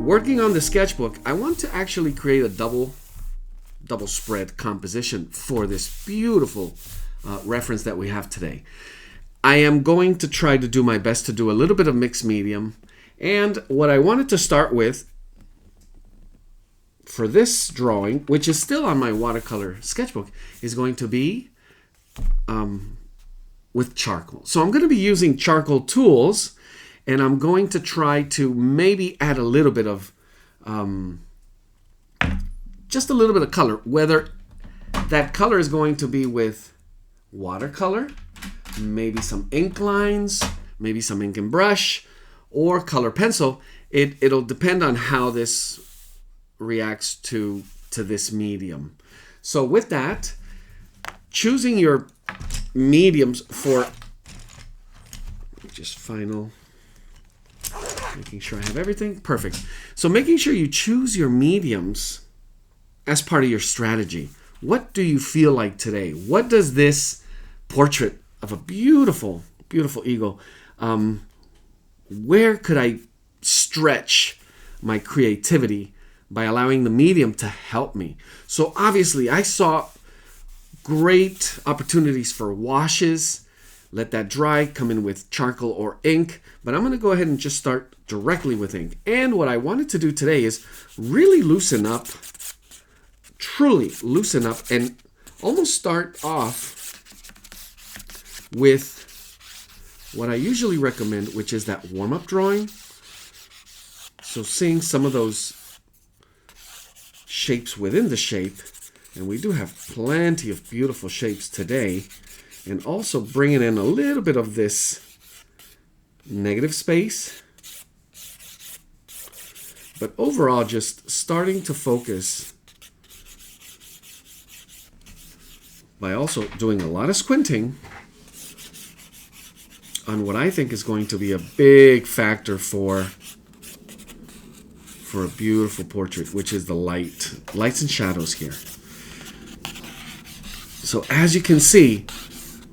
working on the sketchbook, I want to actually create a double spread composition for this beautiful reference that we have today. I am going to try to do my best to do a little bit of mixed medium. And what I wanted to start with for this drawing, which is still on my watercolor sketchbook, is going to be with charcoal. So I'm going to be using charcoal tools, and I'm going to try to maybe add a little bit of, just a little bit of color, whether that color is going to be with watercolor, maybe some ink lines, maybe some ink and brush, or color pencil. It'll depend on how this reacts to this medium. So with that, choosing your mediums for just final, making sure I have everything perfect. So making sure you choose your mediums as part of your strategy. What do you feel like today? What does this portrait of a beautiful, beautiful eagle, where could I stretch my creativity by allowing the medium to help me? So obviously I saw great opportunities for washes. Let that dry, come in with charcoal or ink, but I'm going to go ahead and just start directly with ink. And what I wanted to do today is really loosen up, truly loosen up, and almost start off with what I usually recommend, which is that warm-up drawing. So seeing some of those shapes within the shape, and we do have plenty of beautiful shapes today, and also bringing in a little bit of this negative space. But overall, just starting to focus by also doing a lot of squinting on what I think is going to be a big factor for a beautiful portrait, which is the lights and shadows here. So as you can see,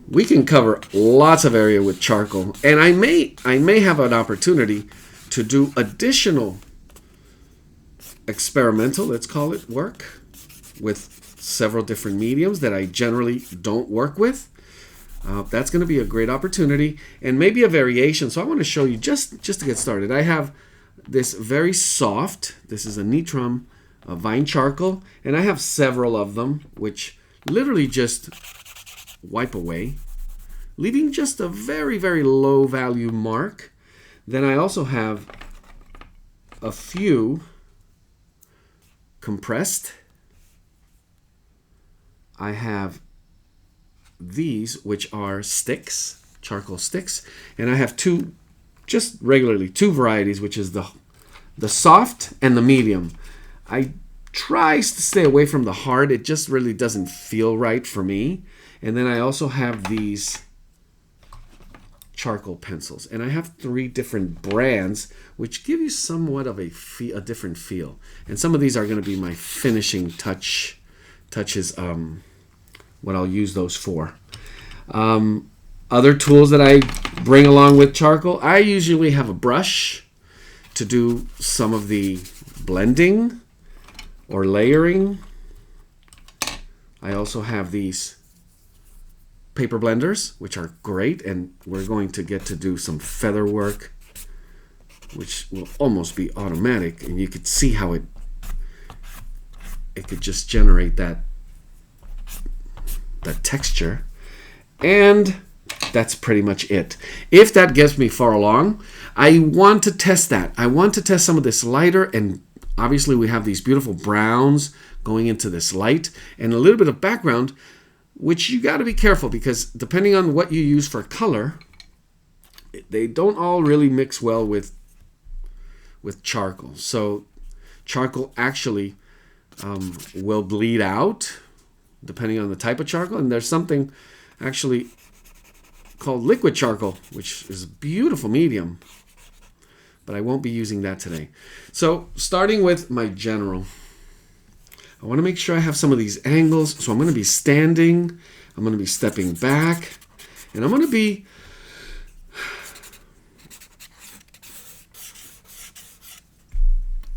we can cover lots of area with charcoal, and I may have an opportunity to do additional experimental, let's call it, work with several different mediums that I generally don't work with. That's going to be a great opportunity, and maybe a variation. So I want to show you just to get started. I have this very soft, this is a Nitram vine charcoal, and I have several of them, which literally just wipe away, leaving just a very, very low value mark. Then I also have a few compressed. I have these, which are sticks, charcoal sticks, and I have two varieties, which is the soft and the medium. I try to stay away from the hard. It just really doesn't feel right for me. And then I also have these charcoal pencils, and I have 3 different brands, which give you somewhat of a different feel. And some of these are going to be my finishing touches, what I'll use those for. Other tools that I bring along with charcoal, I usually have a brush to do some of the blending or layering. I also have these paper blenders, which are great, and we're going to get to do some feather work, which will almost be automatic, and you could see how it could just generate that texture. And that's pretty much it. If that gets me far along, I want to test that. I want to test some of this lighter, and obviously we have these beautiful browns going into this light, and a little bit of background, which you got to be careful, because depending on what you use for color, they don't all really mix well with charcoal. So charcoal actually will bleed out depending on the type of charcoal, and there's something actually called liquid charcoal, which is a beautiful medium, but I won't be using that today. So starting with my general, I want to make sure I have some of these angles. So I'm going to be standing, I'm going to be stepping back, and I'm going to be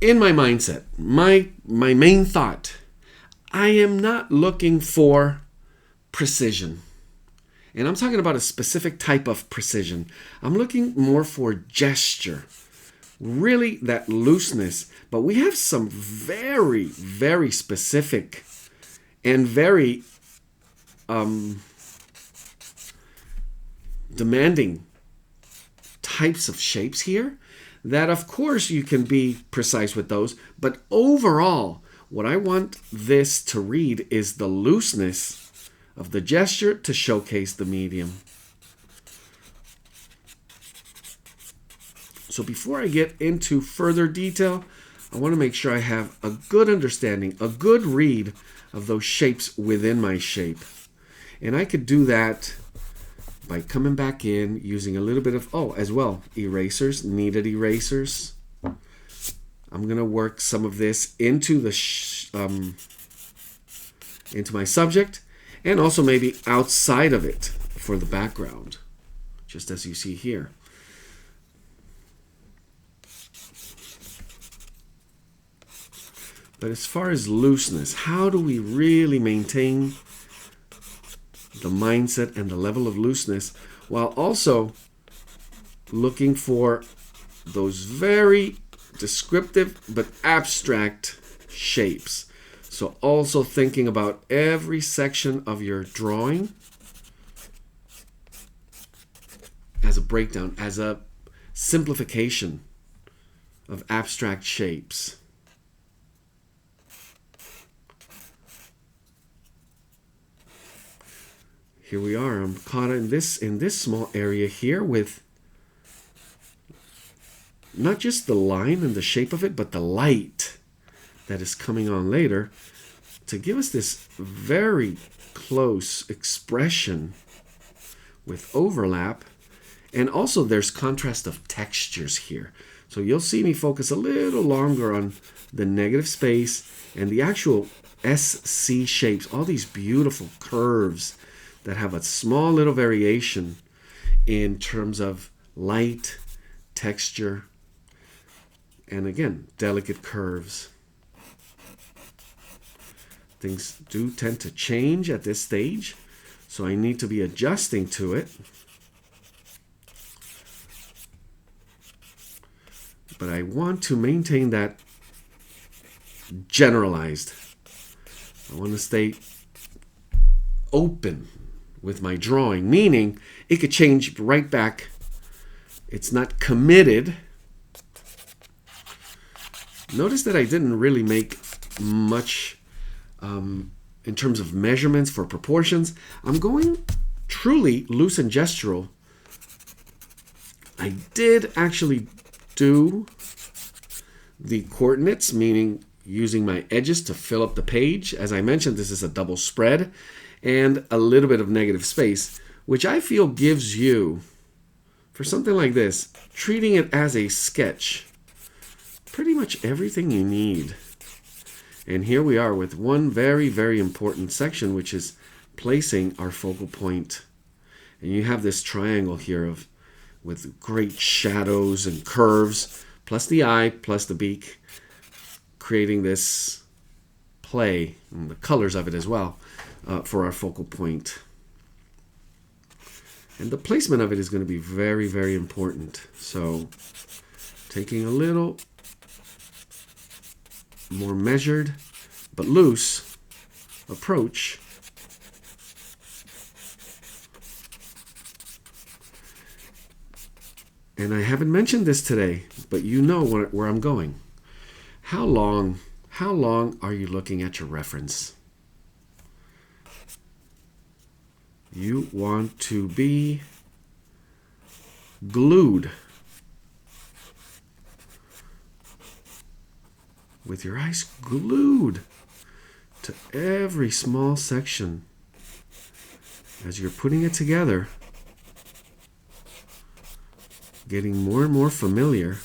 in my mindset, my main thought, I am not looking for precision. And I'm talking about a specific type of precision. I'm looking more for gesture. Really that looseness. But we have some very, very specific and very demanding types of shapes here that of course you can be precise with those, but overall what I want this to read is the looseness of the gesture to showcase the medium. So before I get into further detail, I want to make sure I have a good understanding, a good read of those shapes within my shape. And I could do that by coming back in using a little bit of, as well, erasers, kneaded erasers. I'm going to work some of this into the into my subject, and also maybe outside of it for the background, just as you see here. But as far as looseness, how do we really maintain the mindset and the level of looseness while also looking for those very descriptive but abstract shapes? So also thinking about every section of your drawing as a breakdown, as a simplification of abstract shapes. Here we are. I'm caught in this small area here with not just the line and the shape of it, but the light that is coming on later to give us this very close expression with overlap. And also there's contrast of textures here. So you'll see me focus a little longer on the negative space and the actual SC shapes, all these beautiful curves that have a small little variation in terms of light, texture, and again, delicate curves. Things do tend to change at this stage, so I need to be adjusting to it. But I want to maintain that generalized. I want to stay open with my drawing, meaning it could change right back. It's not committed. Notice that I didn't really make much in terms of measurements for proportions. I'm going truly loose and gestural. I did actually do the coordinates, meaning using my edges to fill up the page. As I mentioned, this is a double spread and a little bit of negative space, which I feel gives you, for something like this, treating it as a sketch, pretty much everything you need. And here we are with one very, very important section, which is placing our focal point. And you have this triangle here with great shadows and curves, plus the eye, plus the beak, creating this play, and the colors of it as well, for our focal point. And the placement of it is going to be very, very important. So taking a little more measured but loose approach. And I haven't mentioned this today, but you know where I'm going. How long are you looking at your reference? You want to be glued with your eyes glued to every small section as you're putting it together, getting more and more familiar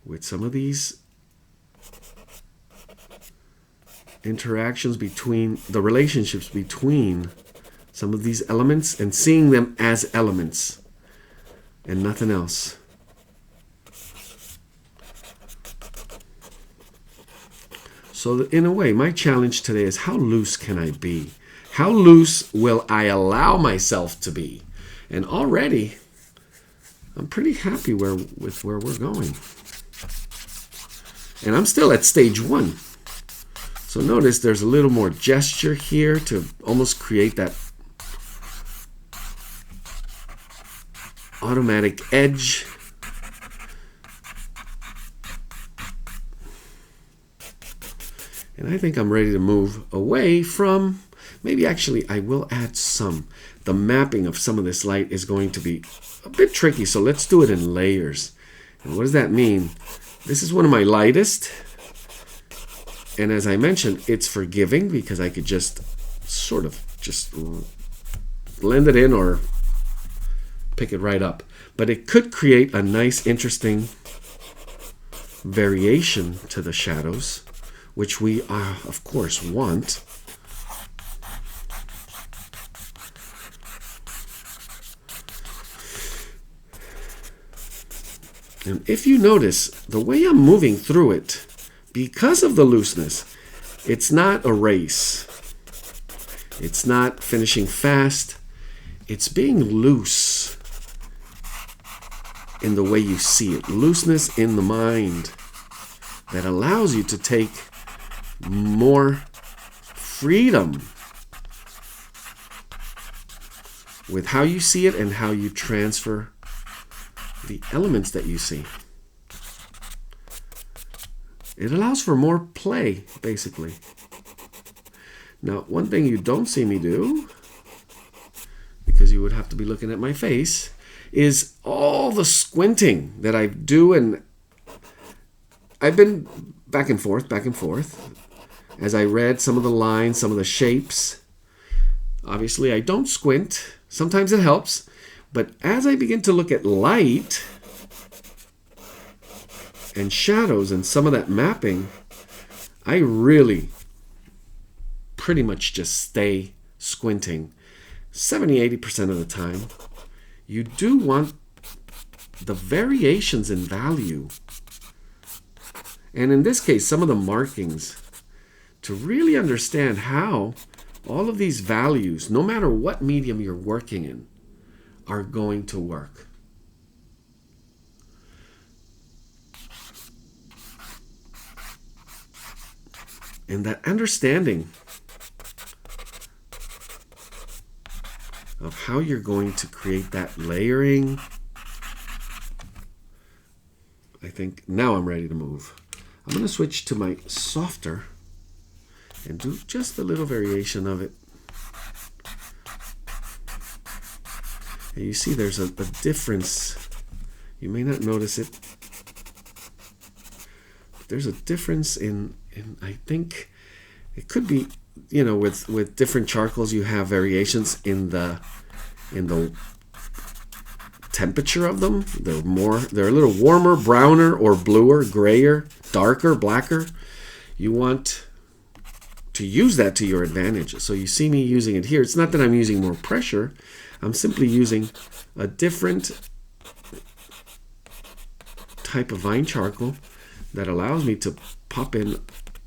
with some of these interactions between the relationships between some of these elements and seeing them as elements and nothing else. So in a way, my challenge today is how loose can I be? How loose will I allow myself to be? And already, I'm pretty happy with where we're going. And I'm still at stage 1. So notice there's a little more gesture here to almost create that automatic edge. And I think I'm ready to move away from, maybe actually I will add some. The mapping of some of this light is going to be a bit tricky, so let's do it in layers. And what does that mean? This is one of my lightest. And as I mentioned, it's forgiving because I could just sort of just blend it in or pick it right up. But it could create a nice, interesting variation to the shadows, which we, of course, want. And if you notice, the way I'm moving through it, because of the looseness, it's not a race. It's not finishing fast. It's being loose in the way you see it. Looseness in the mind that allows you to take more freedom with how you see it and how you transfer the elements that you see. It allows for more play, basically. Now, one thing you don't see me do, because you would have to be looking at my face, is all the squinting that I do. And I've been back and forth, as I read some of the lines, some of the shapes. Obviously, I don't squint. Sometimes it helps. But as I begin to look at light and shadows and some of that mapping, I really pretty much just stay squinting 70-80% of the time. You do want the variations in value, and in this case some of the markings, to really understand how all of these values, no matter what medium you're working in, are going to work. And that understanding of how you're going to create that layering, I think now I'm ready to move. I'm going to switch to my softer and do just a little variation of it. And you see there's a difference. You may not notice it. But there's a difference in I think it could be, with different charcoals you have variations in the temperature of them. They're a little warmer, browner, or bluer, grayer, darker, blacker. You want to use that to your advantage. So you see me using it here. It's not that I'm using more pressure. I'm simply using a different type of vine charcoal that allows me to pop in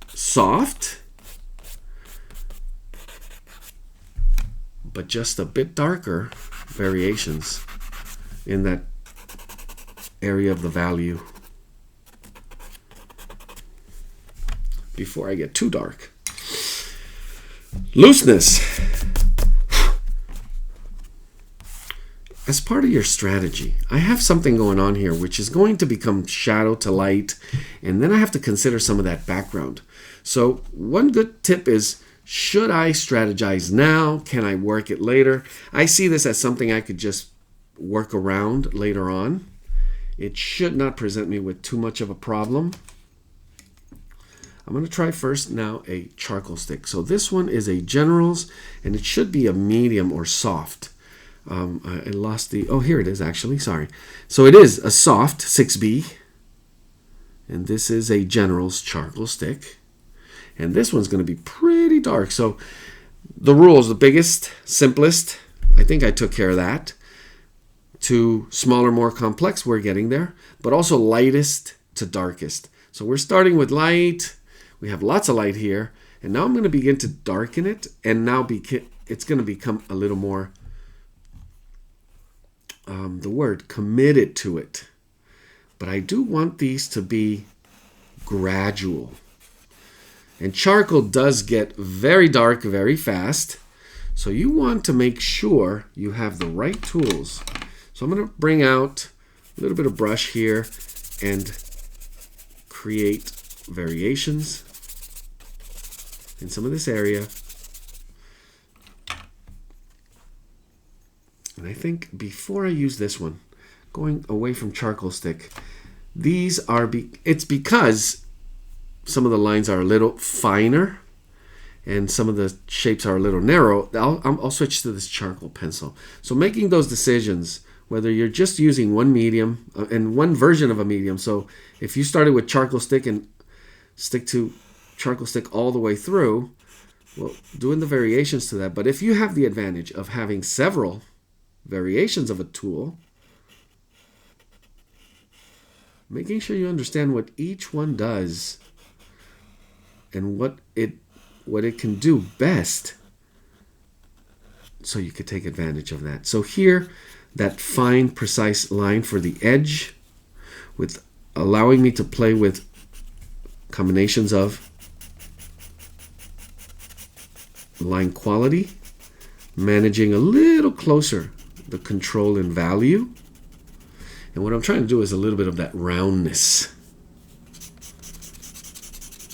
soft, but just a bit darker variations in that area of the value before I get too dark. Looseness. As part of your strategy, I have something going on here which is going to become shadow to light, and then I have to consider some of that background. So one good tip is, should I strategize now? Can I work it later? I see this as something I could just work around later on. It should not present me with too much of a problem. I'm going to try first now a charcoal stick. So this one is a Generals, and it should be a medium or soft. I lost the, here it is actually, sorry. So it is a soft 6B, and this is a Generals charcoal stick. And this one's going to be pretty dark. So the rules, the biggest, simplest, I think I took care of that. To smaller, more complex, we're getting there. But also lightest to darkest. So we're starting with light. We have lots of light here. And now I'm going to begin to darken it. And now it's going to become a little more, committed to it. But I do want these to be gradual. And charcoal does get very dark very fast. So you want to make sure you have the right tools. So I'm going to bring out a little bit of brush here and create variations in some of this area. And I think before I use this one, going away from charcoal stick, it's because some of the lines are a little finer and some of the shapes are a little narrow. I'll switch to this charcoal pencil. So making those decisions, whether you're just using one medium and one version of a medium. So if you started with charcoal stick and stick to charcoal stick all the way through, well, doing the variations to that. But if you have the advantage of having several variations of a tool, making sure you understand what each one does and what it can do best, so you could take advantage of that. So here, that fine, precise line for the edge, with allowing me to play with combinations of line quality, managing a little closer the control and value. And what I'm trying to do is a little bit of that roundness.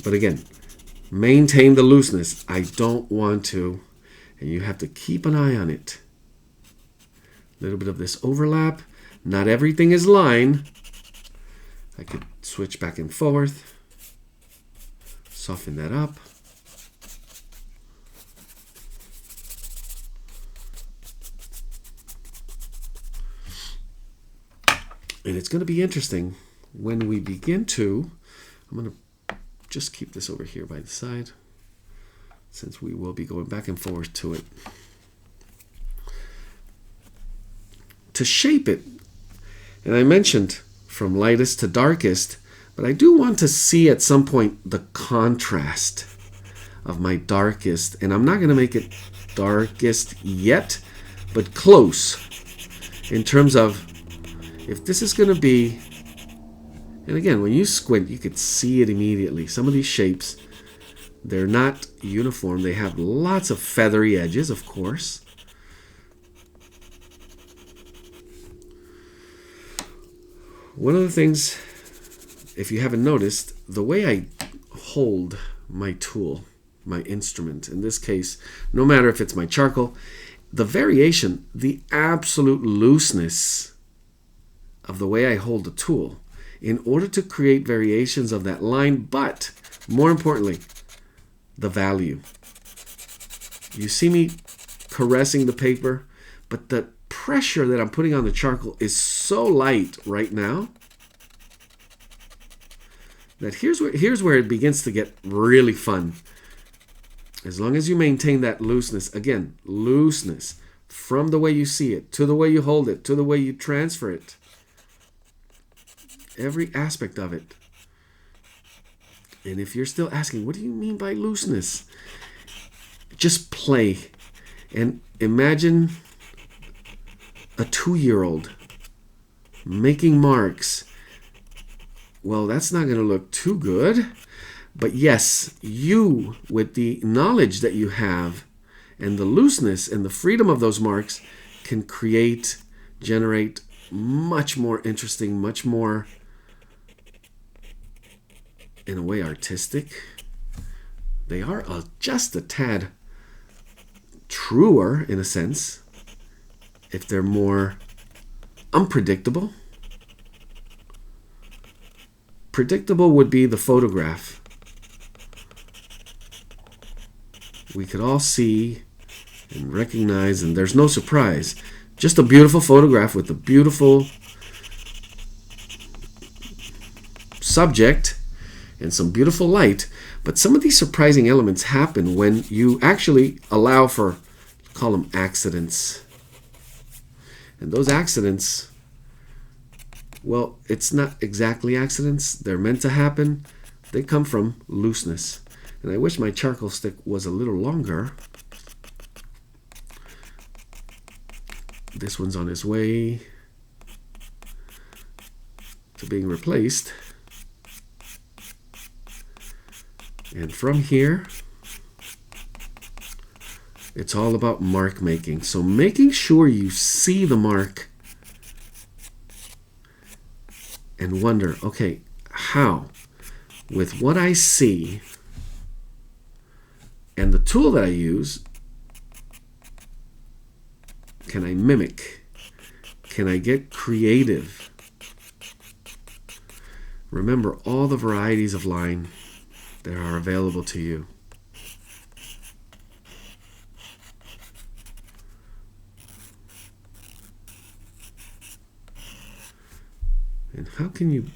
But again, maintain the looseness. I don't want to, and you have to keep an eye on it. A little bit of this overlap. Not everything is line. I could switch back and forth. Soften that up. And it's going to be interesting when we begin to, I'm going to just keep this over here by the side, since we will be going back and forth to it. To shape it, and I mentioned from lightest to darkest, but I do want to see at some point the contrast of my darkest, and I'm not going to make it darkest yet, but close in terms of if this is going to be, and again, when you squint, you could see it immediately. Some of these shapes, they're not uniform. They have lots of feathery edges, of course. One of the things, if you haven't noticed, the way I hold my tool, my instrument, in this case, no matter if it's my charcoal, the variation, the absolute looseness of the way I hold the tool in order to create variations of that line, but more importantly, the value. You see me caressing the paper, but the pressure that I'm putting on the charcoal is so light right now that here's where it begins to get really fun. As long as you maintain that looseness, again, looseness from the way you see it, to the way you hold it, to the way you transfer it, every aspect of it. And if you're still asking, what do you mean by looseness? Just play and imagine a 2-year-old making marks. Well, that's not going to look too good. But yes, you, with the knowledge that you have and the looseness and the freedom of those marks, can generate much more interesting, much more, in a way, artistic. They are just a tad truer, in a sense, if they're more unpredictable. Predictable would be the photograph. We could all see and recognize, and there's no surprise. Just a beautiful photograph with a beautiful subject and some beautiful light. But some of these surprising elements happen when you actually allow for, call them accidents. And those accidents, well, it's not exactly accidents. They're meant to happen, They come from looseness. And I wish my charcoal stick was a little longer. This one's on its way to being replaced. And from here, it's all about mark making. So making sure you see the mark and wonder, okay, how? With what I see and the tool that I use, can I mimic? Can I get creative? Remember all the varieties of line that are available to you. And how can you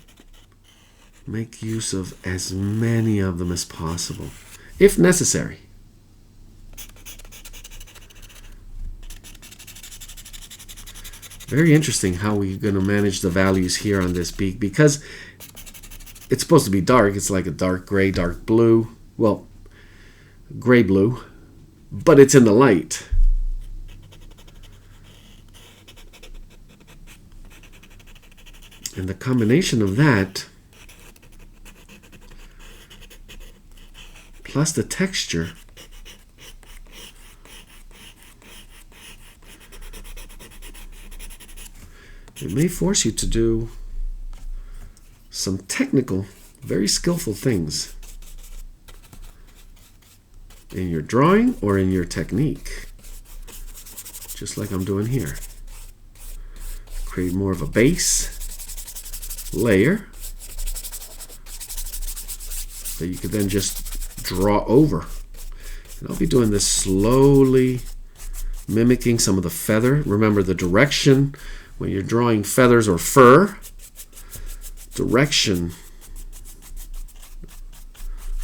make use of as many of them as possible, if necessary? Very interesting how we're going to manage the values here on this beak, because it's supposed to be dark. It's like a dark gray, dark blue. Well, gray blue, but it's in the light. And the combination of that plus the texture it may force you to do some technical, very skillful things in your drawing or in your technique, just like I'm doing here. Create more of a base layer that you could then just draw over. And I'll be doing this slowly, mimicking some of the feather. Remember the direction when you're drawing feathers or fur. Direction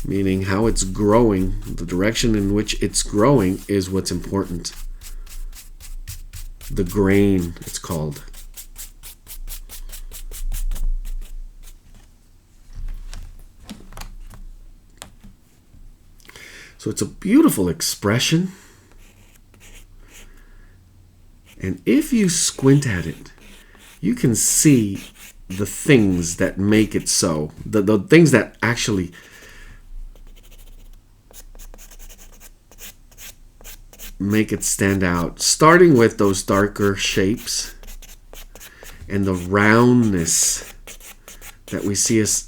meaning how it's growing. The direction in which it's growing is what's important. The grain, it's called. So it's a beautiful expression. And if you squint at it, you can see the things that make it so. The things that actually make it stand out. Starting with those darker shapes and the roundness that we see as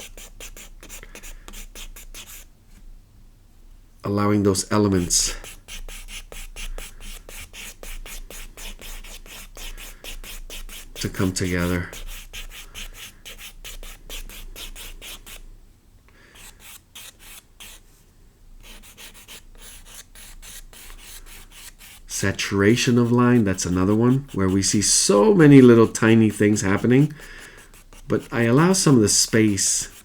allowing those elements to come together. Saturation of line, that's another one where we see so many little tiny things happening, but I allow some of the space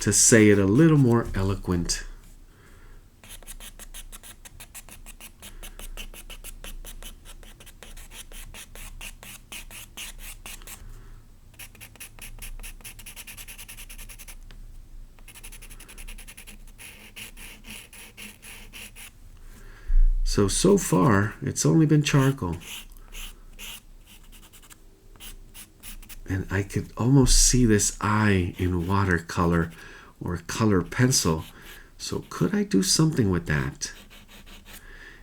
to say it a little more eloquent. So far, it's only been charcoal. And I could almost see this eye in watercolor or color pencil. So could I do something with that?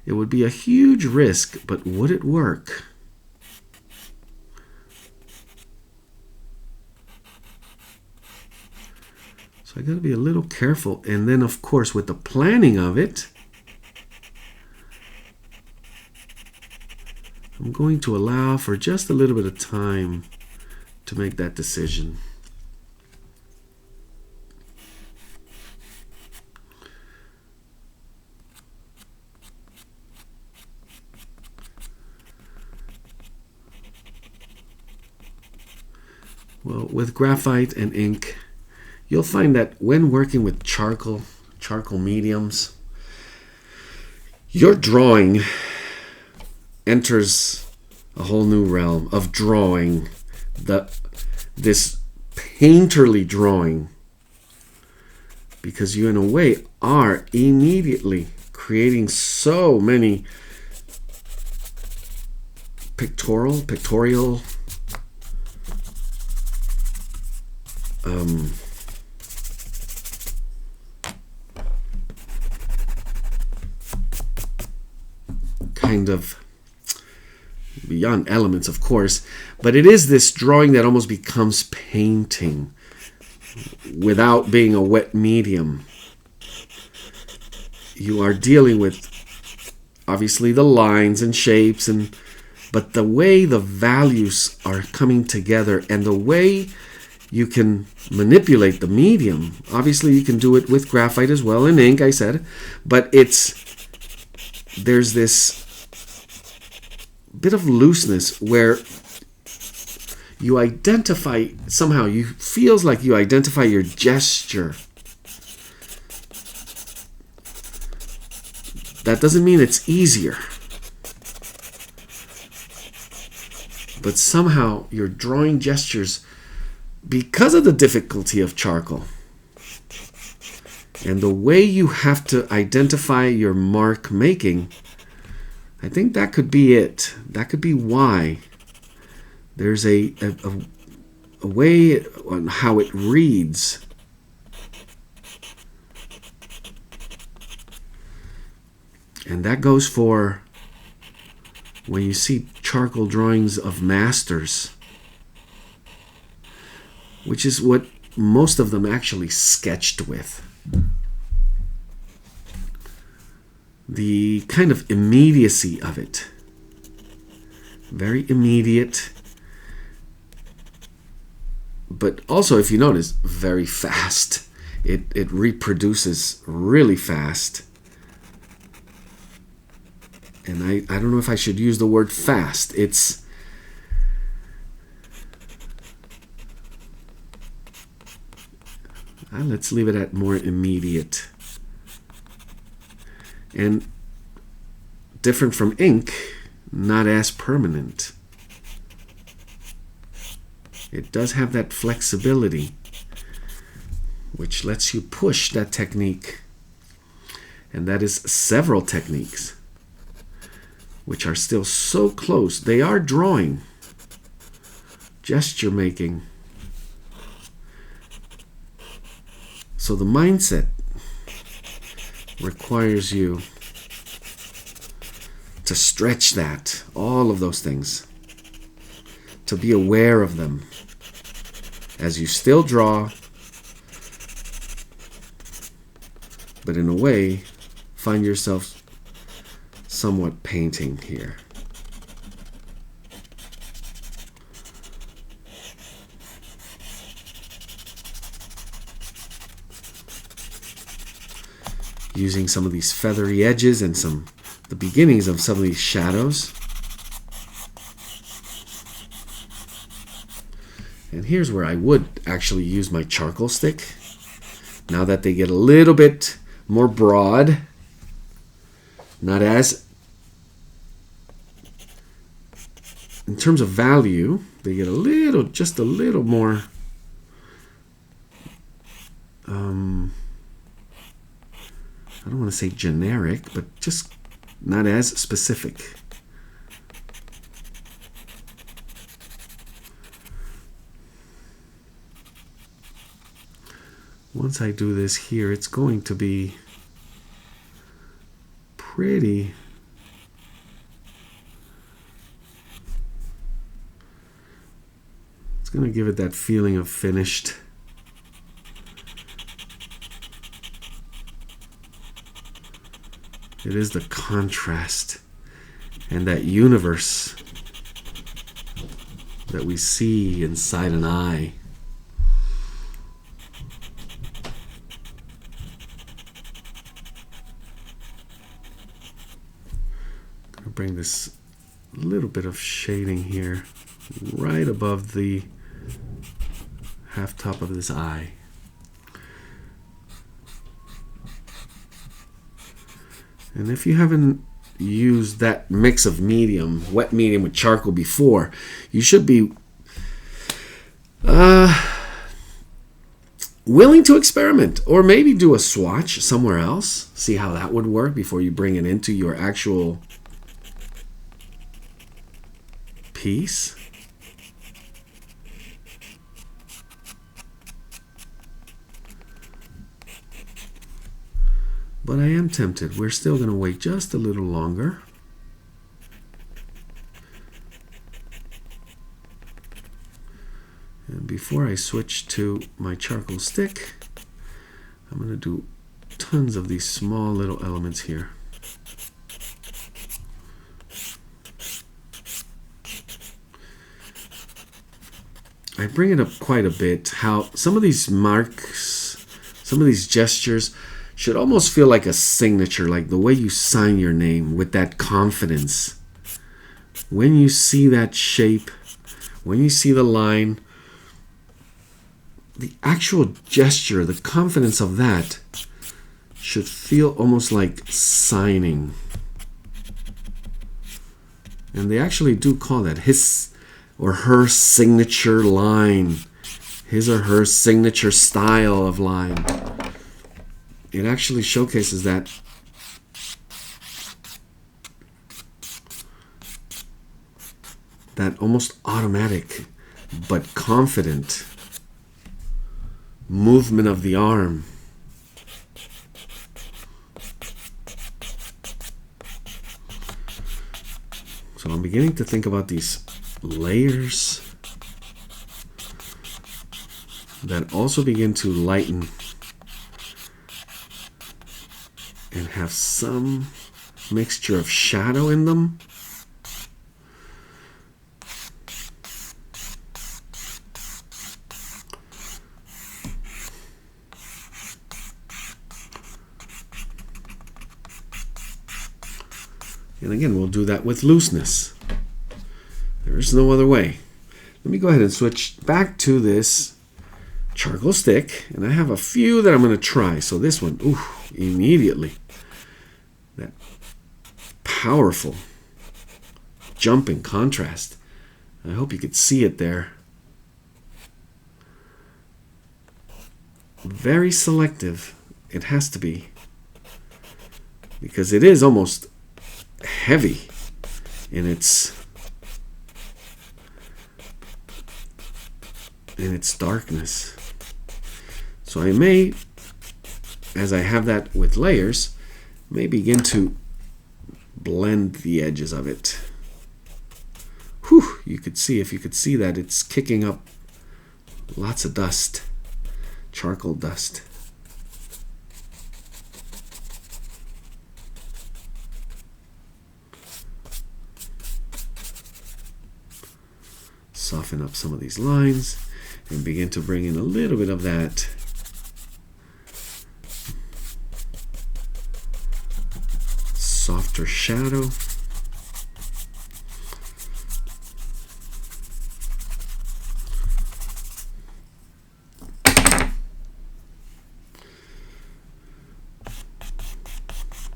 It would be a huge risk, but would it work? So I got to be a little careful. And then, of course, with the planning of it, I'm going to allow for just a little bit of time to make that decision. Well, with graphite and ink, you'll find that when working with charcoal mediums, your drawing enters a whole new realm of drawing. This painterly drawing because you in a way are immediately creating so many pictorial kind of beyond elements, of course, but it is this drawing that almost becomes painting without being a wet medium. You are dealing with obviously the lines and shapes, but the way the values are coming together and the way you can manipulate the medium. Obviously you can do it with graphite as well, and ink, I said, but there's this bit of looseness where you identify, somehow you feels like you identify your gesture. That doesn't mean it's easier, but somehow you're drawing gestures because of the difficulty of charcoal and the way you have to identify your mark making. I think that could be it. That could be why there's a way on how it reads. And that goes for when you see charcoal drawings of masters, which is what most of them actually sketched with. The kind of immediacy of it. Very immediate. But also, if you notice, very fast. It reproduces really fast. And I don't know if I should use the word fast. Let's leave it at more immediate. And different from ink, not as permanent. It does have that flexibility, which lets you push that technique. And that is several techniques, which are still so close. They are drawing, gesture making. So the mindset requires you to stretch that, all of those things, to be aware of them as you still draw, but in a way, find yourself somewhat painting here. Using some of these feathery edges and the beginnings of some of these shadows. And here's where I would actually use my charcoal stick. Now that they get a little bit more broad, not as, in terms of value, they get just a little more I don't want to say generic, but just not as specific. Once I do this here, it's going to be pretty. It's going to give it that feeling of finished. It is the contrast and that universe that we see inside an eye. I'm going to bring this little bit of shading here right above the half top of this eye. And if you haven't used that mix of medium, wet medium with charcoal before, you should be willing to experiment or maybe do a swatch somewhere else, see how that would work before you bring it into your actual piece. But I am tempted. We're still going to wait just a little longer. And before I switch to my charcoal stick, I'm going to do tons of these small little elements here. I bring it up quite a bit, how some of these marks, some of these gestures should almost feel like a signature, like the way you sign your name with that confidence. When you see that shape, when you see the line, the actual gesture, the confidence of that should feel almost like signing. And they actually do call that his or her signature line, his or her signature style of line. It actually showcases that almost automatic but confident movement of the arm. So I'm beginning to think about these layers that also begin to lighten and have some mixture of shadow in them. And again, we'll do that with looseness. There is no other way. Let me go ahead and switch back to this charcoal stick. And I have a few that I'm going to try. So this one, ooh, immediately. That powerful jumping contrast. I hope you could see it there. Very selective. It has to be. Because it is almost heavy in its darkness. So I may, as I have that with layers, may begin to blend the edges of it. Whew, you could see, if you could see that, it's kicking up lots of dust, charcoal dust. Soften up some of these lines and begin to bring in a little bit of that softer shadow.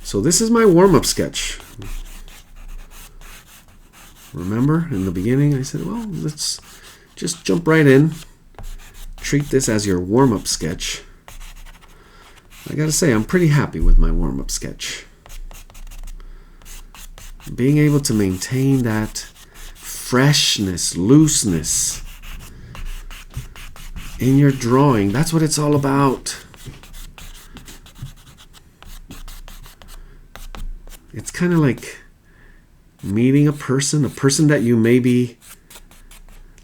So this is my warm-up sketch. Remember, in the beginning, I said, well, let's just jump right in. Treat this as your warm-up sketch. I gotta say, I'm pretty happy with my warm-up sketch. Being able to maintain that freshness, looseness in your drawing, that's what it's all about. It's kind of like meeting a person that you maybe,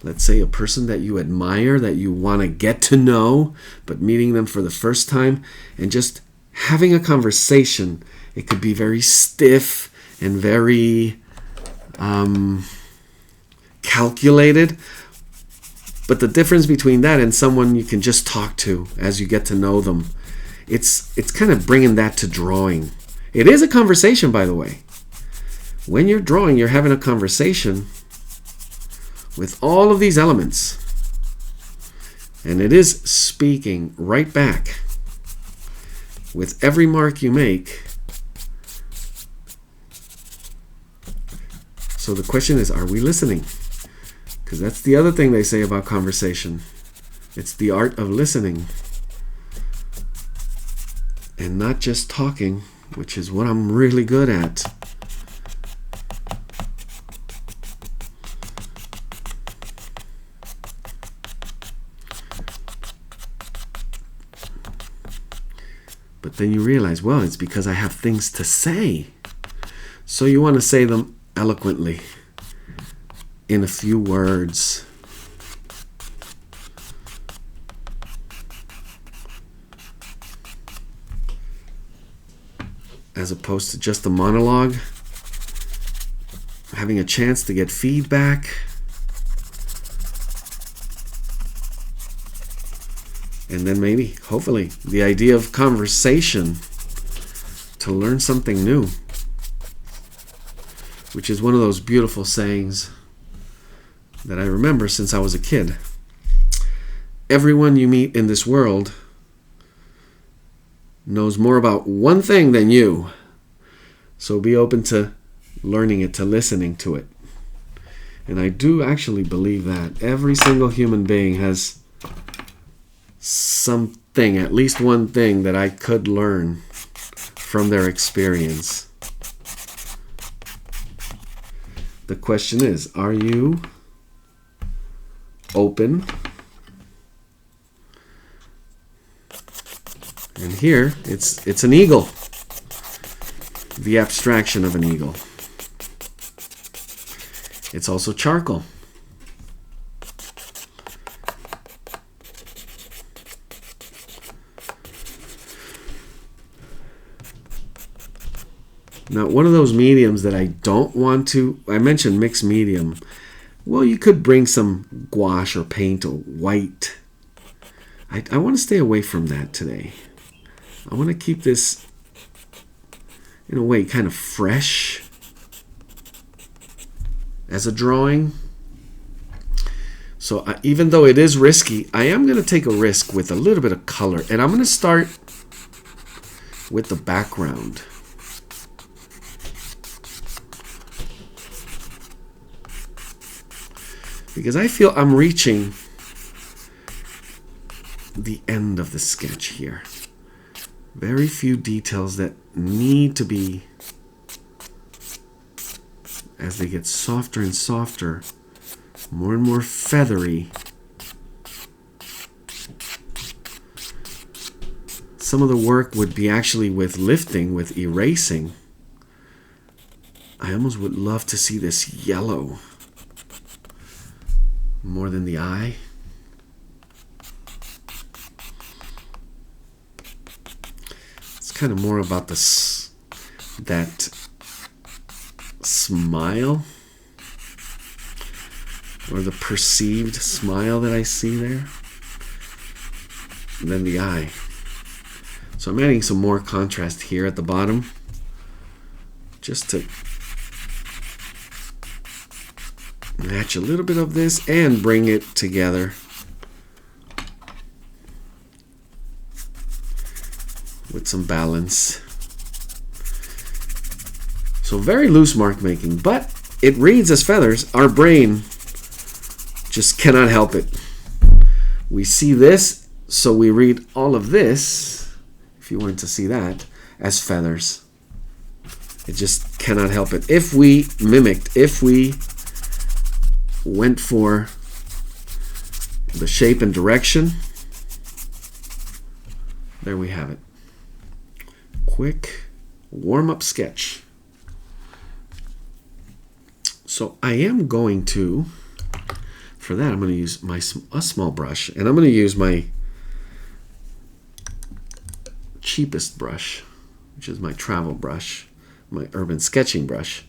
let's say a person that you admire, that you want to get to know, but meeting them for the first time and just having a conversation. It could be very stiff and very calculated, but the difference between that and someone you can just talk to as you get to know them, it's kind of bringing that to drawing. It is a conversation, by the way. When you're drawing, you're having a conversation with all of these elements. And it is speaking right back with every mark you make. So the question is, are we listening? Because that's the other thing they say about conversation. It's the art of listening. and not just talking, which is what I'm really good at. But then you realize, well, it's because I have things to say. So you want to say them eloquently, in a few words. As opposed to just a monologue, having a chance to get feedback. And then maybe, hopefully, the idea of conversation to learn something new, which is one of those beautiful sayings that I remember since I was a kid. Everyone you meet in this world knows more about one thing than you. So be open to learning it, to listening to it. And I do actually believe that every single human being has something, at least one thing that I could learn from their experience. The question is, are you open? And here, it's an eagle. The abstraction of an eagle. It's also charcoal. Now, one of those mediums that I don't want to, I mentioned mixed medium. Well, you could bring some gouache or paint or white. I want to stay away from that today. I want to keep this, in a way, kind of fresh as a drawing. So even though it is risky, I am going to take a risk with a little bit of color. And I'm going to start with the background. Because I feel I'm reaching the end of the sketch here. Very few details that need to be, as they get softer and softer, more and more feathery. Some of the work would be actually with lifting, with erasing. I almost would love to see this yellow more than the eye. It's kind of more about that smile, or the perceived smile that I see there, than the eye. So I'm adding some more contrast here at the bottom, just to match a little bit of this and bring it together with some balance. So very loose mark making, but it reads as feathers. Our brain just cannot help it. We see this, so we read all of this, if you wanted to see that, as feathers. It just cannot help it. If we mimicked, if we went for the shape and direction, there we have it. Quick warm-up sketch. So I am going to, for that, I'm going to use a small brush, and I'm going to use my cheapest brush, which is my travel brush, my urban sketching brush.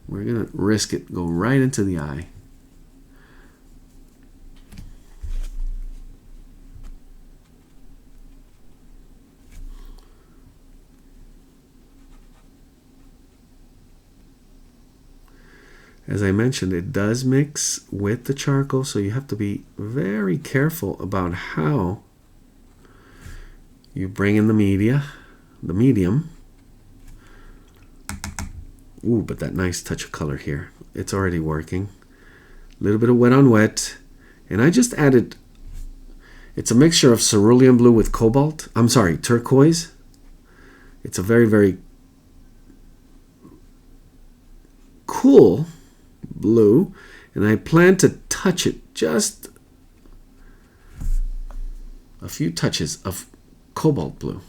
We're going to risk it, go right into the eye. As I mentioned, it does mix with the charcoal, so you have to be very careful about how you bring in the medium. Ooh, but that nice touch of color here. It's already working. A little bit of wet on wet. And I just added, it's a mixture of cerulean blue with cobalt. I'm sorry, turquoise. It's a very, very cool blue. And I plan to touch it, just a few touches of cobalt blue.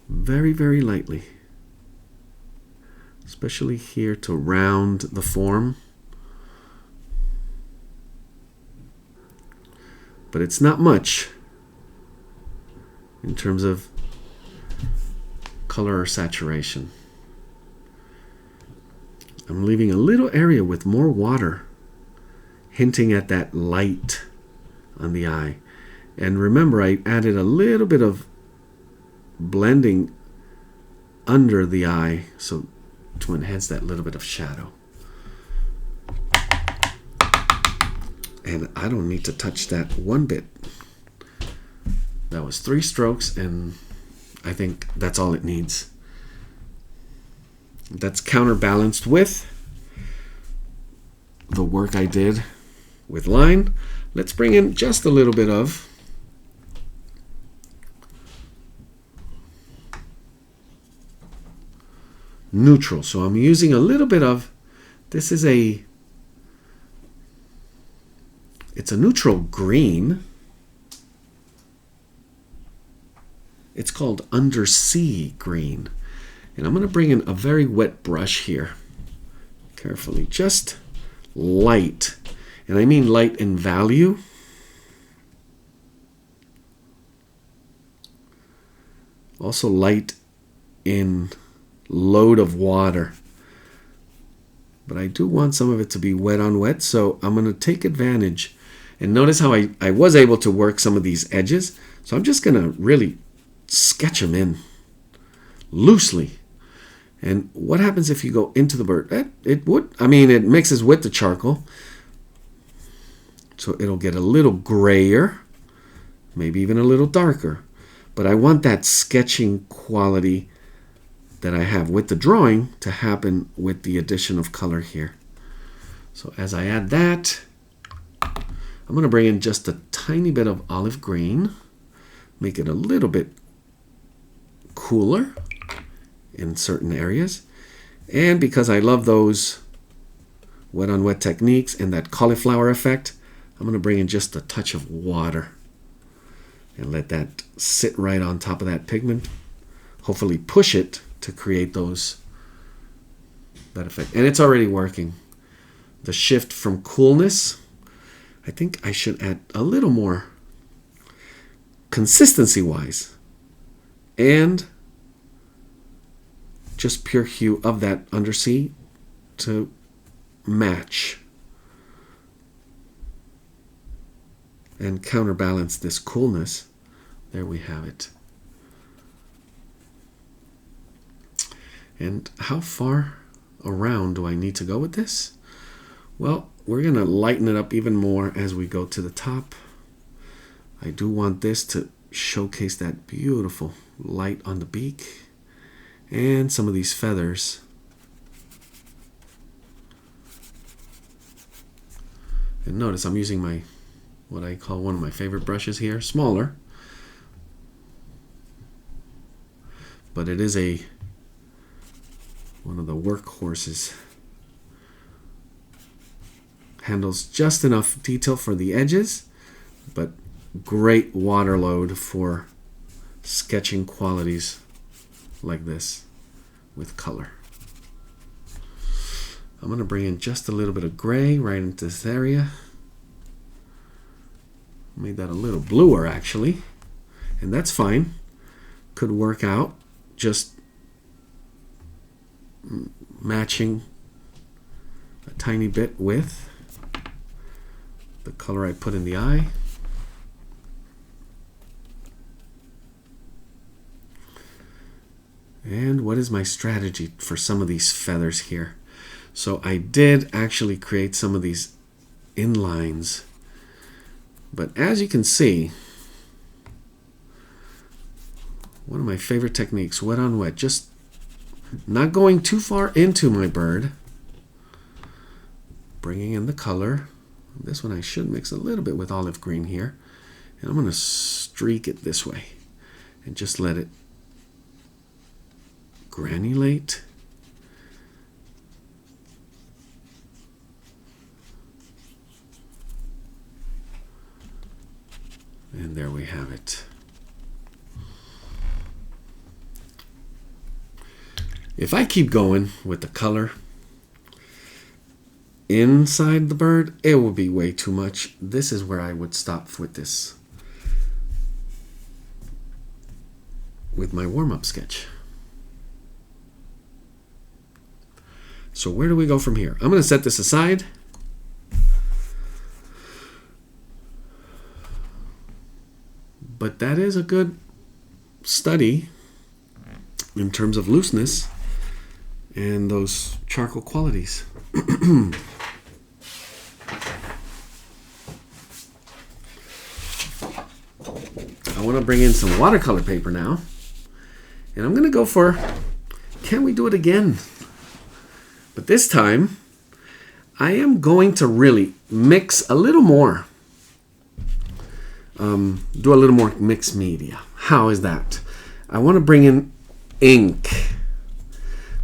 Very, very lightly. Especially here to round the form. But it's not much in terms of color or saturation. I'm leaving a little area with more water, hinting at that light on the eye. And remember, I added a little bit of blending under the eye so to enhance that little bit of shadow. And I don't need to touch that one bit. That was 3 strokes, and I think that's all it needs. That's counterbalanced with the work I did with line. Let's bring in just a little bit of neutral. So I'm using a little bit of, this is it's a neutral green. It's called undersea green. And I'm going to bring in a very wet brush here. Carefully, just light. And I mean light in value. Also light in load of water. But I do want some of it to be wet on wet, so I'm going to take advantage. And notice how I was able to work some of these edges. So I'm just going to really sketch them in loosely. And what happens if you go into the bird? It mixes with the charcoal. So it'll get a little grayer, maybe even a little darker. But I want that sketching quality that I have with the drawing to happen with the addition of color here. So as I add that, I'm going to bring in just a tiny bit of olive green, make it a little bit cooler in certain areas. And because I love those wet on wet techniques and that cauliflower effect, I'm going to bring in just a touch of water and let that sit right on top of that pigment. Hopefully push it to create that effect. And it's already working. The shift from coolness, I think I should add a little more consistency wise and just pure hue of that undersea to match and counterbalance this coolness. There we have it. And how far around do I need to go with this? Well, we're going to lighten it up even more as we go to the top. I do want this to showcase that beautiful light on the beak and some of these feathers. And notice I'm using what I call one of my favorite brushes here, smaller. But it is one of the workhorses. Handles just enough detail for the edges, but great water load for sketching qualities like this with color. I'm going to bring in just a little bit of gray right into this area. Made that a little bluer actually, and that's fine. Could work out, just matching a tiny bit with the color I put in the eye. And what is my strategy for some of these feathers here? So I did actually create some of these inlines, but as you can see, one of my favorite techniques, wet on wet, just not going too far into my bird, Bringing in the color. This one I should mix a little bit with olive green here. And I'm going to streak it this way and just let it granulate. And there we have it. If I keep going with the color inside the bird, it will be way too much. This is where I would stop with this, with my warm-up sketch. So where do we go from here? I'm going to set this aside. But that is a good study in terms of looseness and those charcoal qualities. I want to bring in some watercolor paper now. And I'm going to go for, can we do it again? But this time, I am going to really mix a little more. Do a little more mixed media. How is that? I want to bring in ink.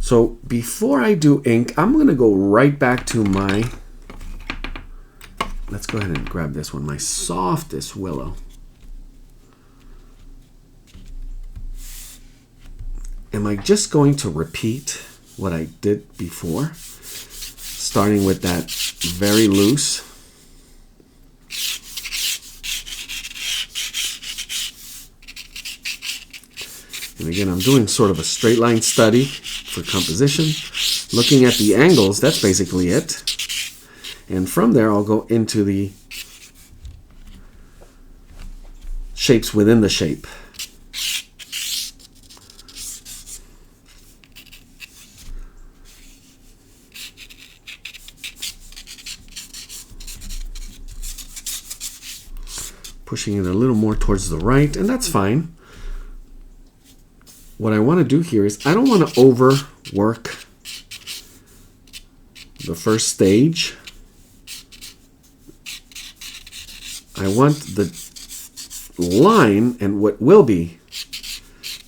So before I do ink, I'm going to go right back to my, let's go ahead and grab this one, my softest willow. Am I just going to repeat what I did before, starting with that very loose? And again, I'm doing sort of a straight line study for composition. Looking at the angles, that's basically it. And from there, I'll go into the shapes within the shape. Pushing it a little more towards the right, and that's fine. What I want to do here is I don't want to overwork the first stage. I want the line and what will be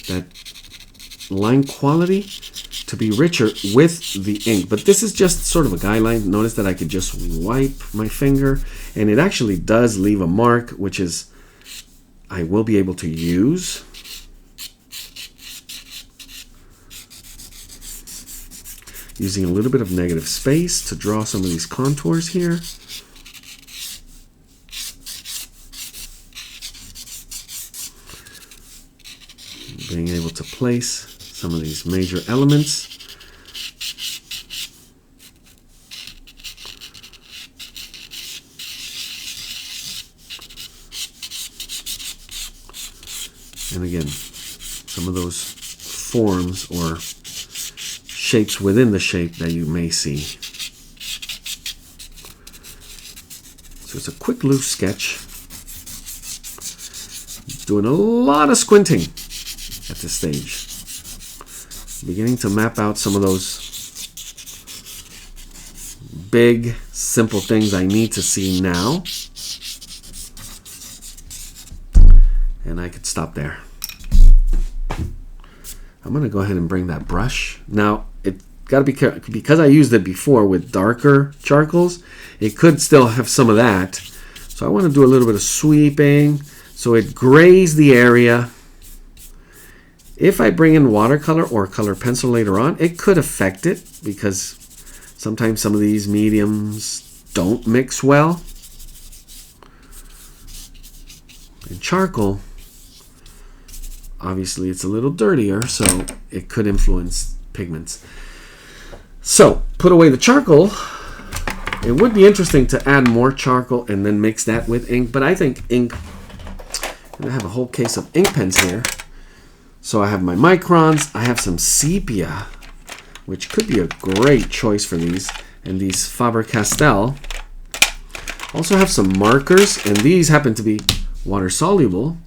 that line quality to be richer with the ink. But this is just sort of a guideline. Notice that I could just wipe my finger and it actually does leave a mark, which is I will be able to use. Using a little bit of negative space to draw some of these contours here. Being able to place some of these major elements. And again, some of those forms or shapes within the shape that you may see. So it's a quick loose sketch. Doing a lot of squinting at this stage. Beginning to map out some of those big, simple things I need to see now. And I could stop there. I'm going to go ahead and bring that brush. Now, it got to be careful because I used it before with darker charcoals. It could still have some of that. So I want to do a little bit of sweeping so it grays the area. If I bring in watercolor or color pencil later on, it could affect it because sometimes some of these mediums don't mix well. And charcoal, obviously it's a little dirtier, so it could influence pigments. So, put away the charcoal. It would be interesting to add more charcoal and then mix that with ink, but I think ink, and I have a whole case of ink pens here. So I have my microns, I have some sepia, which could be a great choice for these, and these Faber-Castell. Also have some markers, and these happen to be water soluble.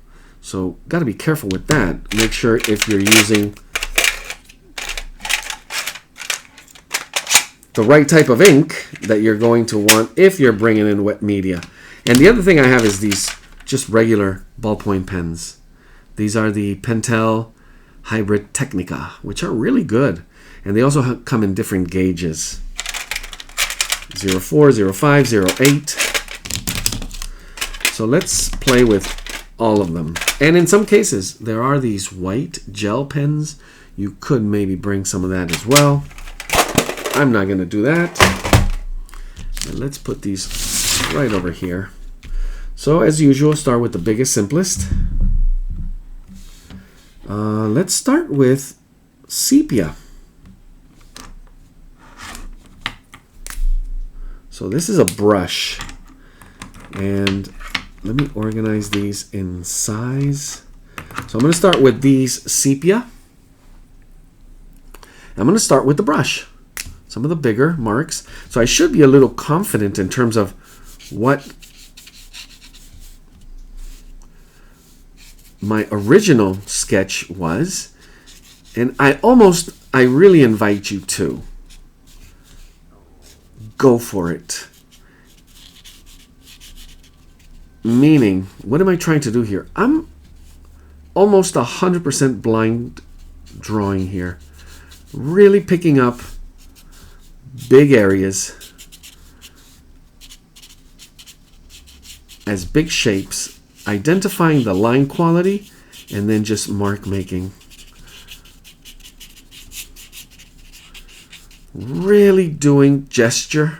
So got to be careful with that. Make sure if you're using the right type of ink that you're going to want if you're bringing in wet media. And the other thing I have is these just regular ballpoint pens. These are the Pentel Hybrid Technica, which are really good. And they also come in different gauges. 04, 05, 08. So let's play with all of them. And in some cases, there are these white gel pens. You could maybe bring some of that as well. I'm not going to do that. And let's put these right over here. So as usual, start with the biggest, simplest. Let's start with sepia. So this is a brush. And let me organize these in size. So I'm going to start with these sepia. I'm going to start with the brush. Some of the bigger marks. So I should be a little confident in terms of what my original sketch was. And I really invite you to go for it. Meaning, what am I trying to do here? I'm almost 100% blind drawing here. Really picking up big areas as big shapes, identifying the line quality, and then just mark making. Really doing gesture.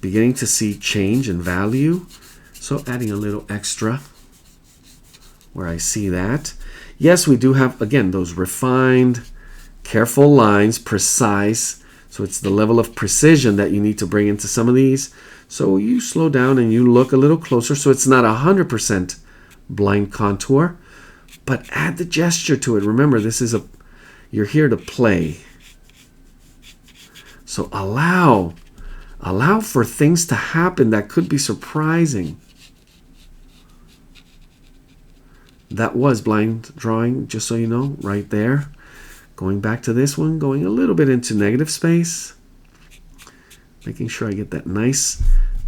Beginning to see change in value. So adding a little extra where I see that. Yes, we do have, again, those refined, careful lines, precise. So it's the level of precision that you need to bring into some of these. So you slow down and you look a little closer. So it's not 100% blind contour, but add the gesture to it. Remember, you're here to play. So allow for things to happen that could be surprising. That was blind drawing, just so you know, right there. Going back to this one, going a little bit into negative space. Making sure I get that nice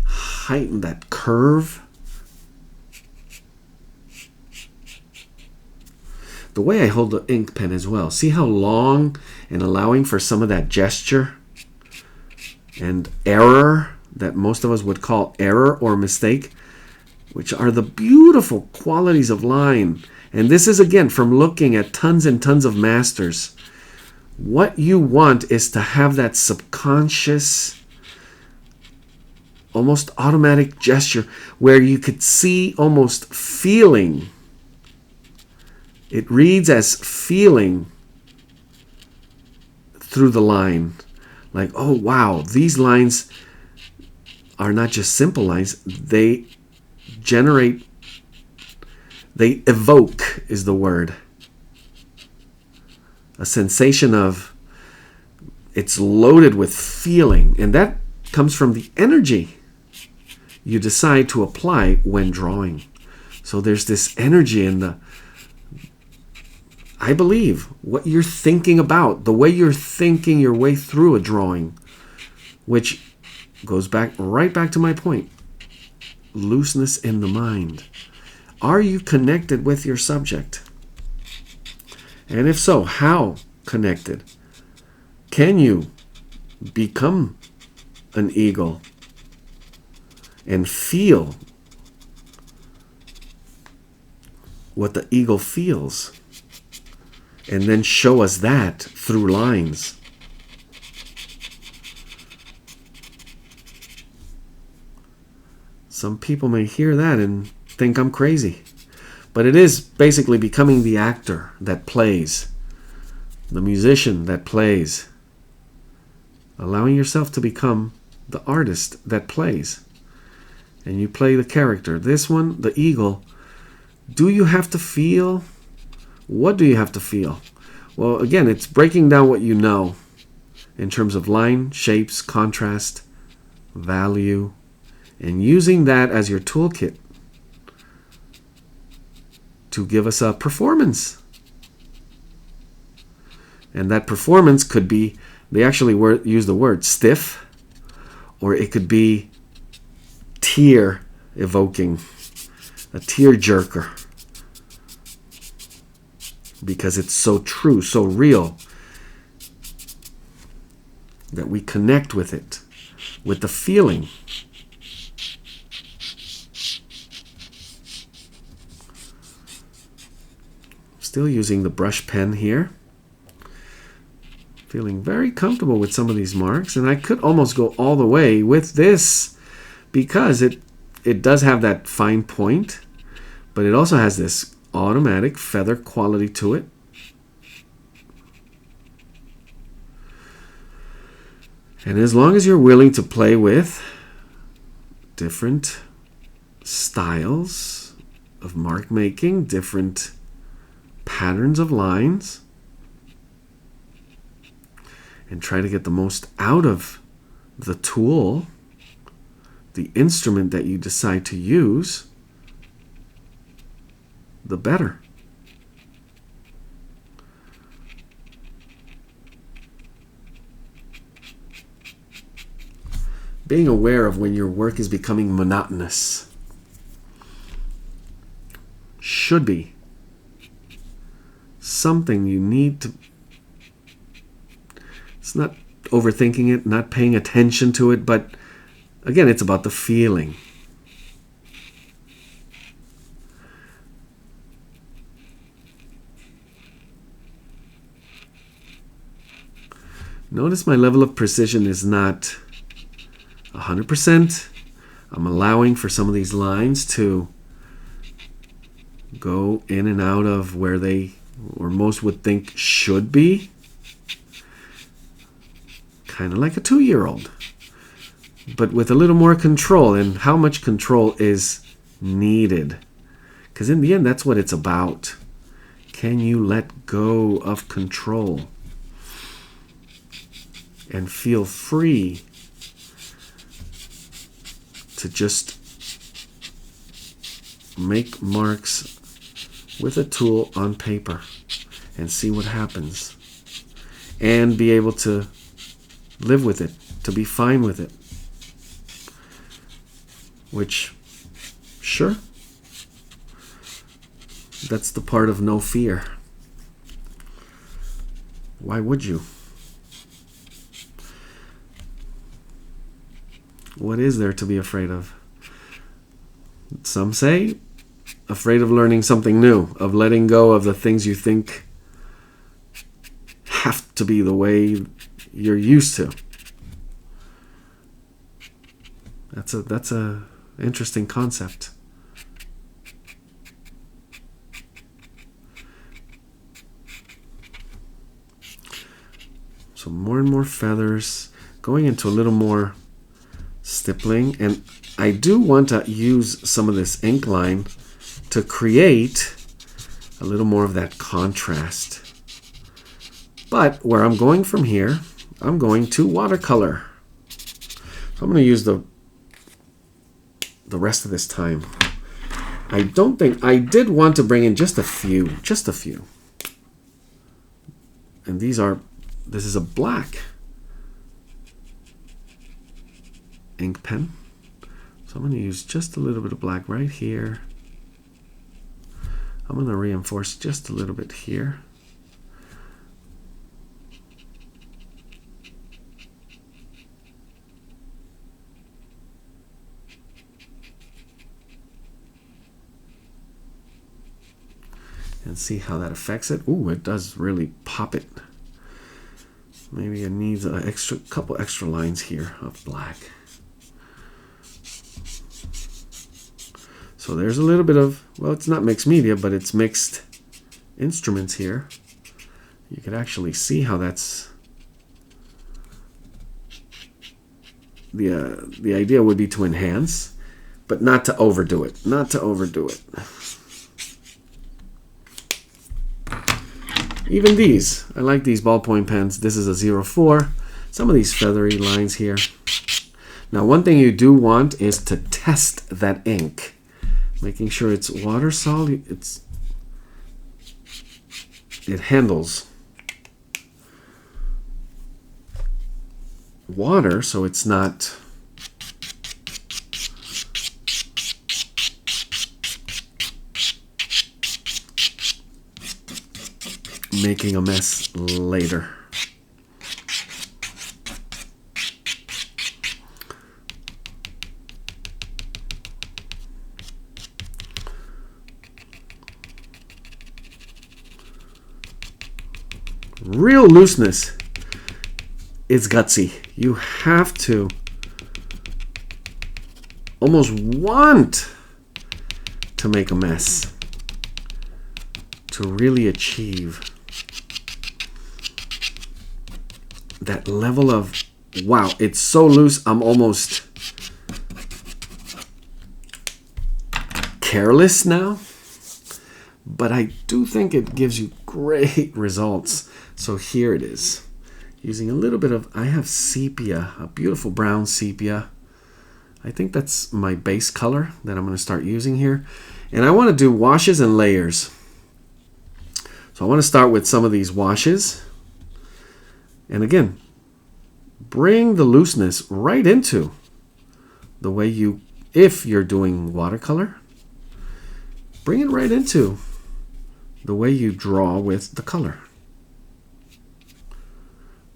height and that curve. The way I hold the ink pen as well. See how long, and allowing for some of that gesture and error that most of us would call error or mistake, which are the beautiful qualities of line. And this is, again, from looking at tons and tons of masters. What you want is to have that subconscious, almost automatic gesture where you could see almost feeling. It reads as feeling through the line. Like, oh, wow, these lines are not just simple lines. They evoke is the word. A sensation of, it's loaded with feeling. And that comes from the energy you decide to apply when drawing. So there's this energy in I believe, what you're thinking about, the way you're thinking your way through a drawing, which goes right back to my point. Looseness in the mind. Are you connected with your subject? And if so, how connected? Can you become an eagle and feel what the eagle feels? And then show us that through lines. Some people may hear that and think I'm crazy. But it is basically becoming the actor that plays, the musician that plays, allowing yourself to become the artist that plays. And you play the character. This one, the eagle, do you have to feel? What do you have to feel? Well, again, it's breaking down what you know in terms of line, shapes, contrast, value, and using that as your toolkit to give us a performance. And that performance could be, they actually use the word stiff, or it could be tear evoking, a tear jerker, because it's so true, so real, that we connect with it, with the feeling. Still using the brush pen here. Feeling very comfortable with some of these marks, and I could almost go all the way with this because it does have that fine point, but it also has this automatic feather quality to it. And as long as you're willing to play with different styles of mark making, different patterns of lines, and try to get the most out of the tool, the instrument that you decide to use, the better. Being aware of when your work is becoming monotonous should be something you need to. It's not overthinking it, not paying attention to it, but again, it's about the feeling. Notice my level of precision is not 100%. I'm allowing for some of these lines to go in and out of where they, or most would think, should be. Kind of like a 2-year-old, but with a little more control. And how much control is needed? Because in the end, that's what it's about. Can you let go of control and feel free to just make marks with a tool on paper and see what happens, and be able to live with it, to be fine with it? Which, sure, that's the part of no fear. Why would you? What is there to be afraid of? Some say afraid of learning something new, of letting go of the things you think have to be the way you're used to. That's a interesting concept. So more and more feathers, going into a little more stippling, and I do want to use some of this ink line to create a little more of that contrast. But where I'm going from here, I'm going to watercolor. So I'm going to use the rest of this time. I don't think, I did want to bring in just a few. And this is a black ink pen. So I'm going to use just a little bit of black right here. I'm going to reinforce just a little bit here. And see how that affects it. Ooh, it does really pop it. Maybe it needs a couple extra lines here of black. So there's a little bit of, well, it's not mixed media, but it's mixed instruments here. You could actually see how that's, the idea would be to enhance, but not to overdo it. Even these, I like these ballpoint pens. This is a 04. Some of these feathery lines here. Now, one thing you do want is to test that ink, making sure it's water soluble. It handles water, so it's not making a mess later. Real looseness is gutsy. You have to almost want to make a mess to really achieve that level of, wow, it's so loose, I'm almost careless now. But I do think it gives you great results. So here it is. Using a little bit of, I have sepia, a beautiful brown sepia. I think that's my base color that I'm going to start using here. And I want to do washes and layers. So I want to start with some of these washes. And again, bring the looseness right into the way you, if you're doing watercolor, bring it right into the way you draw with the color.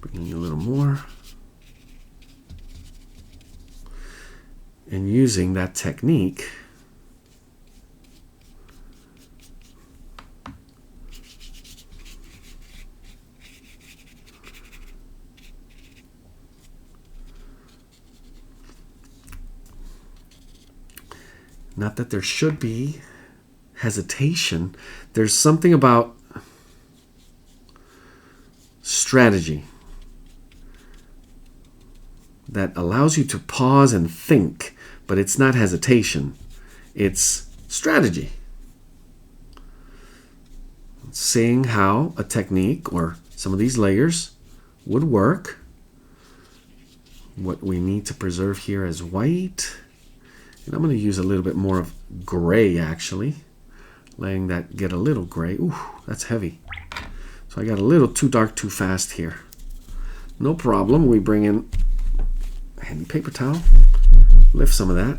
Bringing a little more. And using that technique not that there should be hesitation. There's something about strategy that allows you to pause and think, but it's not hesitation. It's strategy. Seeing how a technique or some of these layers would work. What we need to preserve here is white. And I'm going to use a little bit more of gray, actually. Letting that get a little gray. Ooh, that's heavy. So I got a little too dark too fast here. No problem. We bring in a handy paper towel. Lift some of that.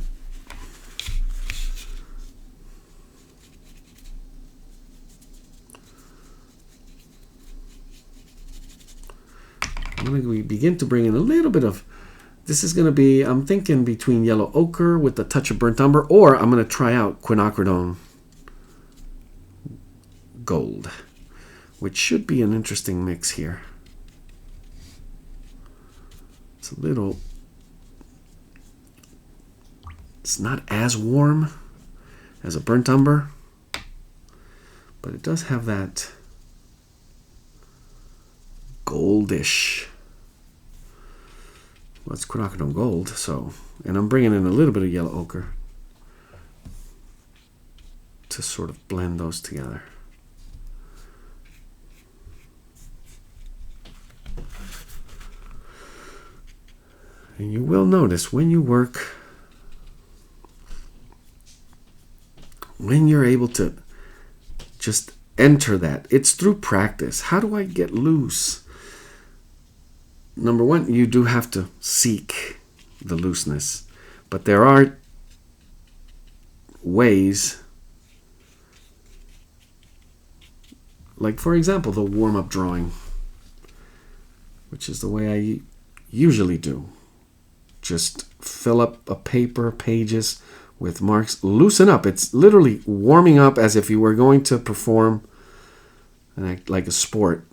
I'm going to begin to bring in a little bit of, this is going to be, I'm thinking between yellow ochre with a touch of burnt umber, or I'm going to try out quinacridone gold, which should be an interesting mix here. It's a little, it's not as warm as a burnt umber, but it does have that goldish. Well, it's quinacridone gold, so, and I'm bringing in a little bit of yellow ochre to sort of blend those together. And you will notice when you work, when you're able to just enter that, it's through practice. How do I get loose? Number one, you do have to seek the looseness, but there are ways, like for example, the warm-up drawing, which is the way I usually do. Just fill up a paper, pages with marks, loosen up. It's literally warming up as if you were going to perform an act like a sport.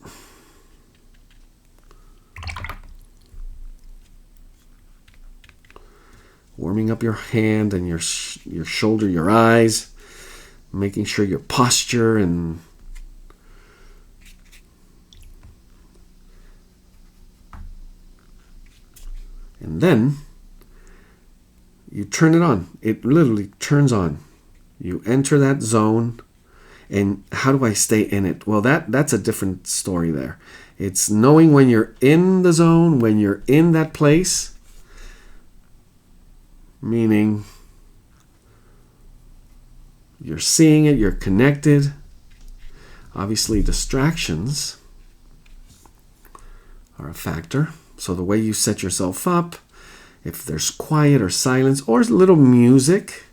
Warming up your hand and your shoulder, your eyes, making sure your posture and then you turn it on. It literally turns on. You enter that zone, and how do I stay in it? Well, that's a different story there. It's knowing when you're in the zone, when you're in that place, meaning you're seeing it, you're connected. Obviously, distractions are a factor, So the way you set yourself up, if there's quiet or silence or a little music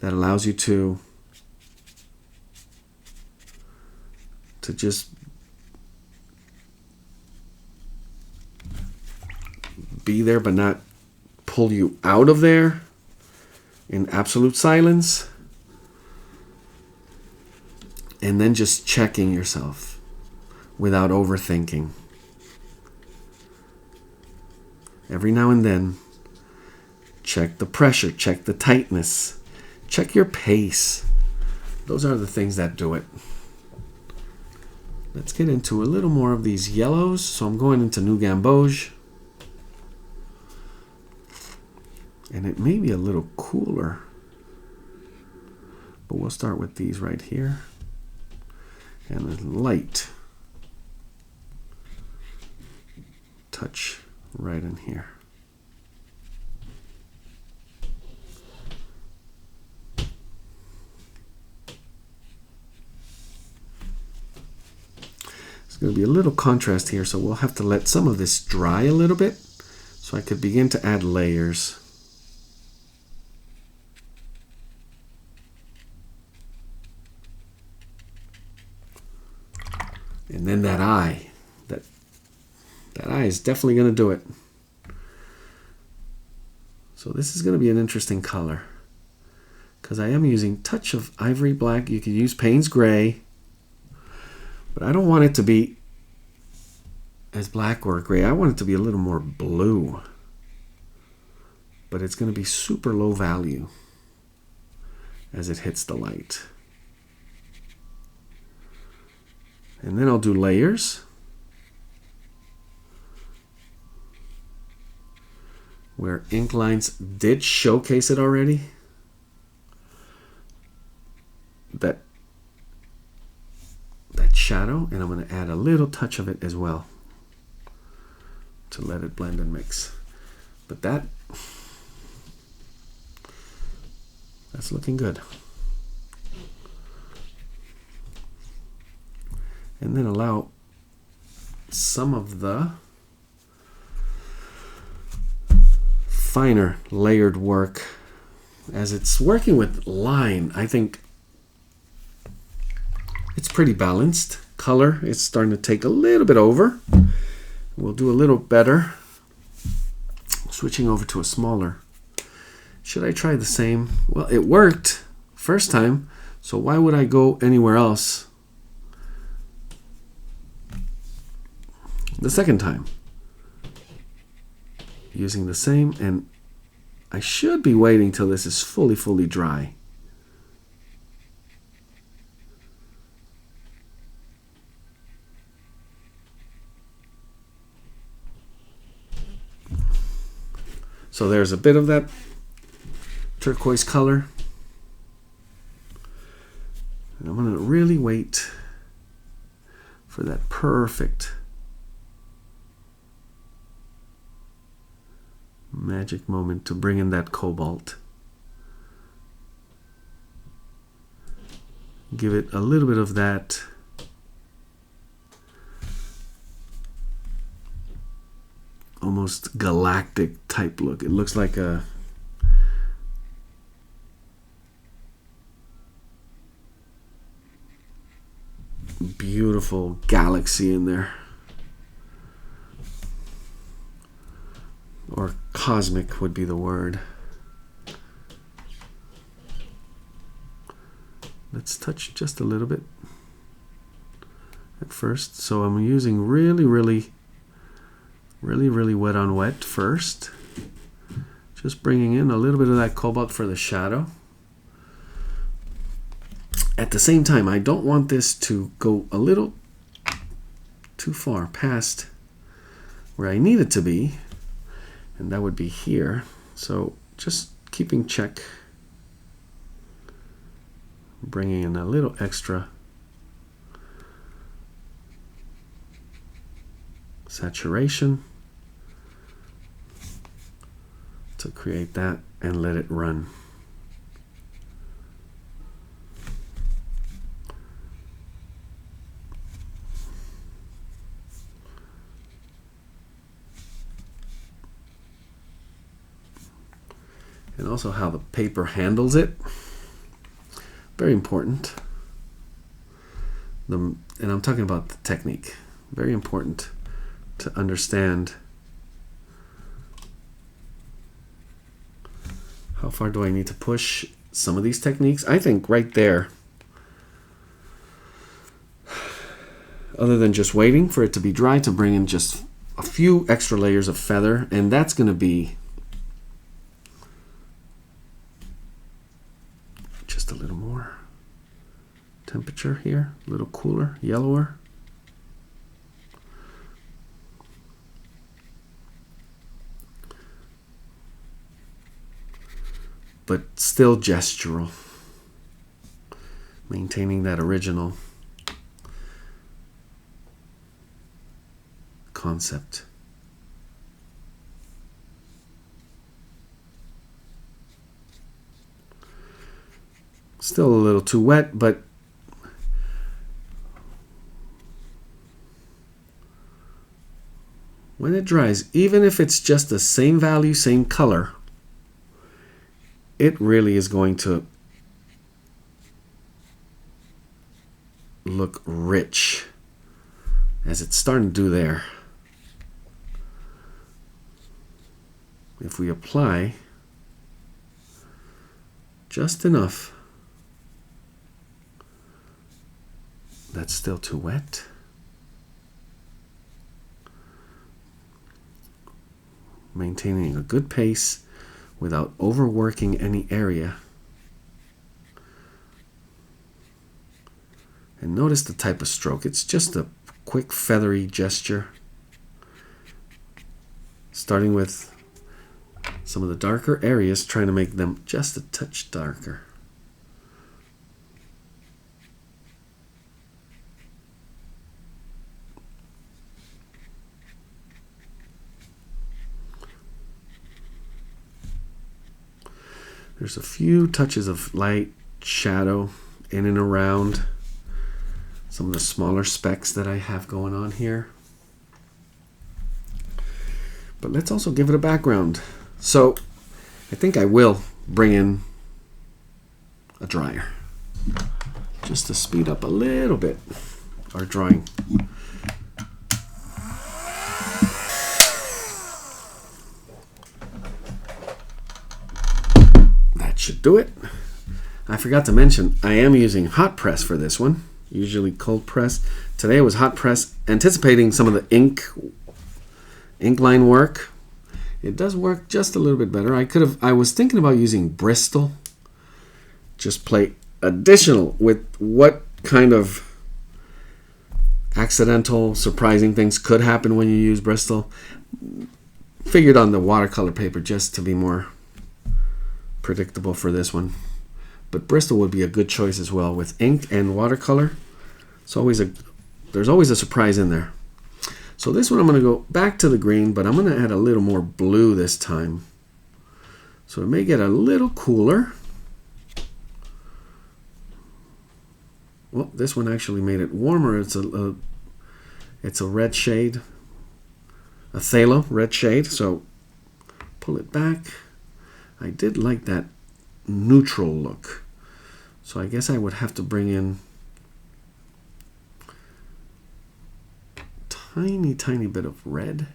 that allows you to just be there but not pull you out of there in absolute silence. And then just checking yourself without overthinking. Every now and then, check the pressure, check the tightness, check your pace. Those are the things that do it. Let's get into a little more of these yellows. So I'm going into New Gamboge. And it may be a little cooler. But we'll start with these right here. And a light touch right in here. There's going to be a little contrast here, so we'll have to let some of this dry a little bit so I could begin to add layers. And then that eye, that eye is definitely going to do it. So this is going to be an interesting color because I am using touch of ivory black. You can use Payne's gray, but I don't want it to be as black or gray. I want it to be a little more blue, but it's going to be super low value as it hits the light. And then I'll do layers. Where ink lines did showcase it already. That shadow, and I'm going to add a little touch of it as well to let it blend and mix. But that's looking good. And then allow some of the finer layered work as it's working with line. I think it's pretty balanced. Color is starting to take a little bit over. We'll do a little better switching over to a smaller. Should I try the same? Well, it worked first time, so why would I go anywhere else the second time? Using the same, and I should be waiting till this is fully dry. So there's a bit of that turquoise color. And I'm going to really wait for that perfect magic moment to bring in that cobalt. Give it a little bit of that almost galactic type look. It looks like a beautiful galaxy in there. Or cosmic would be the word. Let's touch just a little bit at first. So I'm using really wet on wet first. Just bringing in a little bit of that cobalt for the shadow. At the same time, I don't want this to go a little too far past where I need it to be. And that would be here. So just keeping check. Bringing in a little extra saturation to create that and let it run. and also how the paper handles it. Very important. And I'm talking about the technique. Very important to understand how far do I need to push some of these techniques. I think right there, other than just waiting for it to be dry, to bring in just a few extra layers of feather, and that's going to be just a little more temperature here, a little cooler, yellower. But still gestural, maintaining that original concept. Still a little too wet, but when it dries, even if it's just the same value, same color, it really is going to look rich, as it's starting to do there. If we apply just enough, that's still too wet. Maintaining a good pace without overworking any area. And notice the type of stroke. It's just a quick feathery gesture. Starting with some of the darker areas, trying to make them just a touch darker. There's a few touches of light shadow in and around some of the smaller specks that I have going on here. But let's also give it a background. So I think I will bring in a dryer just to speed up a little bit our drawing. Should do it. I forgot to mention I am using hot press for this one, usually cold press. Today it was hot press, anticipating some of the ink line work. It does work just a little bit better. I was thinking about using Bristol. Just play additional with what kind of accidental, surprising things could happen when you use Bristol. Figured on the watercolor paper just to be more predictable for this one, but Bristol would be a good choice as well with ink and watercolor. There's always a surprise in there. So this one I'm going to go back to the green, but I'm going to add a little more blue this time, so it may get a little cooler. Well, this one actually made it warmer. It's a red shade, a phthalo red shade, so pull it back. I did like that neutral look, so I guess I would have to bring in tiny bit of red.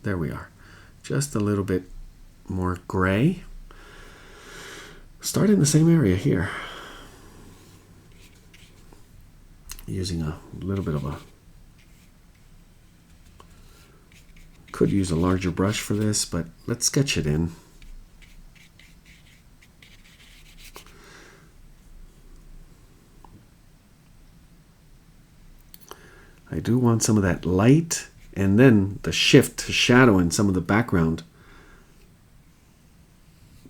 There we are. Just a little bit more gray. Start in the same area here, using a little bit of a, could use a larger brush for this, but let's sketch it in. I do want some of that light, and then the shift to shadow in some of the background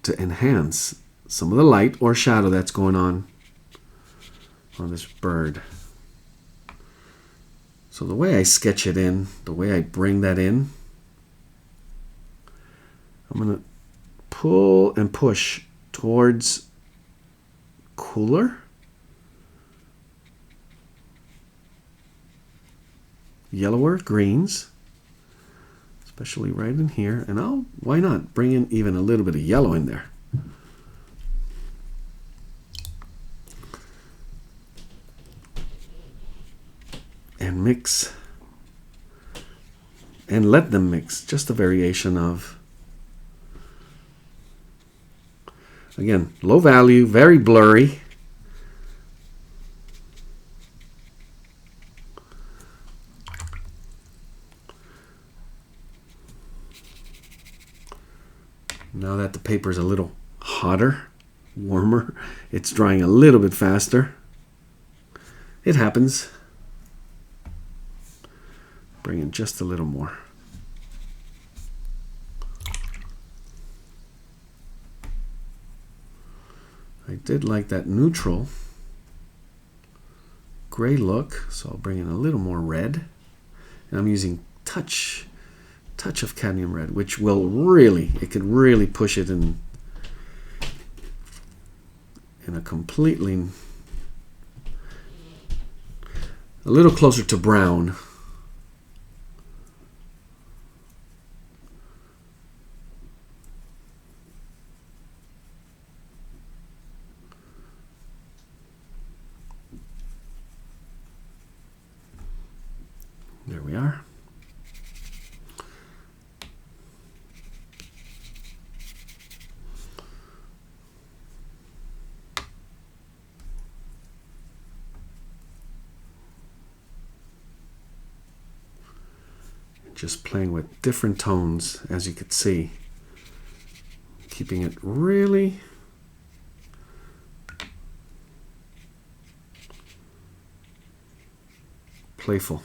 to enhance some of the light or shadow that's going on this bird. So the way I sketch it in, the way I bring that in, I'm going to pull and push towards cooler, yellower greens, especially right in here. And why not bring in even a little bit of yellow in there. And mix. And let them mix. Just a variation of, again, low value, very blurry. Now that the paper is a little hotter, warmer, it's drying a little bit faster. It happens. Bring in just a little more. I did like that neutral gray look, so I'll bring in a little more red. And I'm using touch of cadmium red, which will really, it could really push it in a completely, a little closer to brown. There we are. Just playing with different tones, as you could see. Keeping it really playful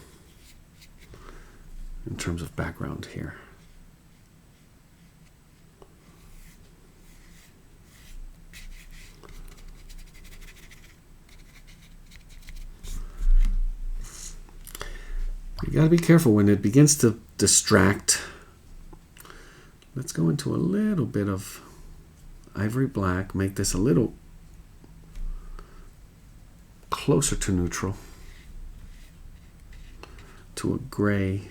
in terms of background here. You got to be careful when it begins to distract. Let's go into a little bit of ivory black, make this a little closer to neutral, to a gray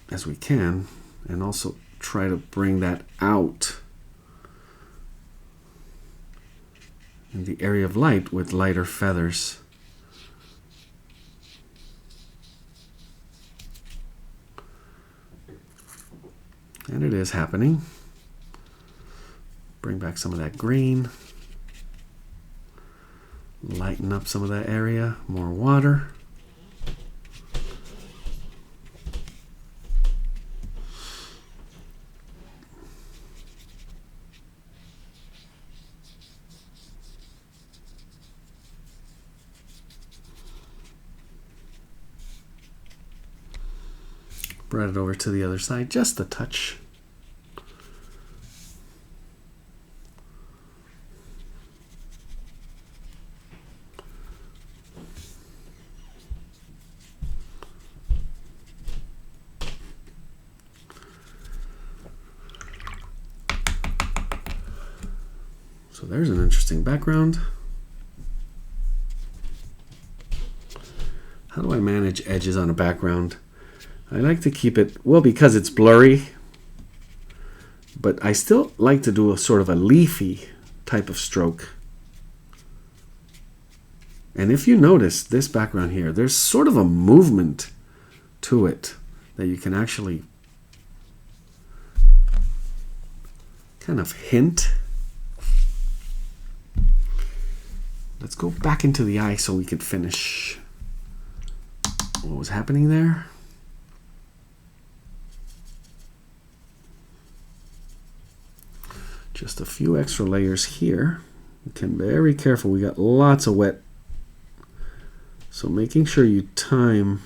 as we can, and also try to bring that out in the area of light with lighter feathers. And it is happening. Bring back some of that green. Lighten up some of that area. More water. Brought it over to the other side, just a touch. So there's an interesting background. How do I manage edges on a background? I like to keep it, well, because it's blurry, but I still like to do a sort of a leafy type of stroke. And if you notice this background here, there's sort of a movement to it that you can actually kind of hint. Let's go back into the eye so we can finish what was happening there. Just a few extra layers here. You can be very careful. We got lots of wet. So making sure you time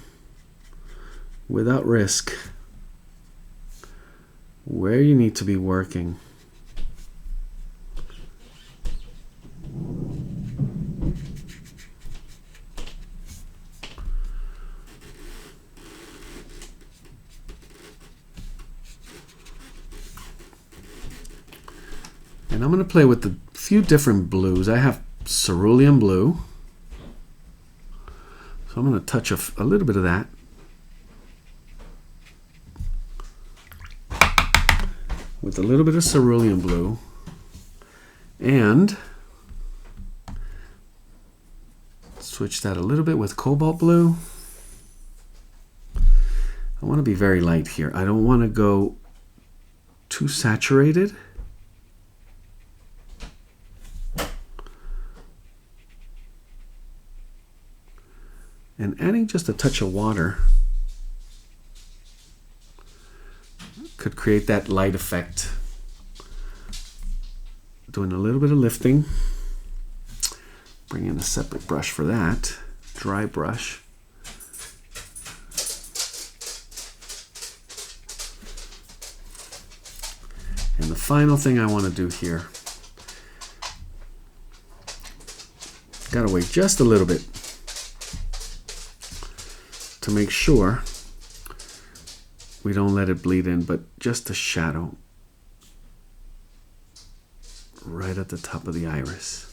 without risk where you need to be working. And I'm going to play with a few different blues. I have cerulean blue. So I'm going to touch a little bit of that. with a little bit of cerulean blue, and switch that a little bit with cobalt blue. I want to be very light here. I don't want to go too saturated. And adding just a touch of water could create that light effect. Doing a little bit of lifting. Bring in a separate brush for that, dry brush. And the final thing I want to do here, gotta wait just a little bit to make sure we don't let it bleed in, but just a shadow right at the top of the iris.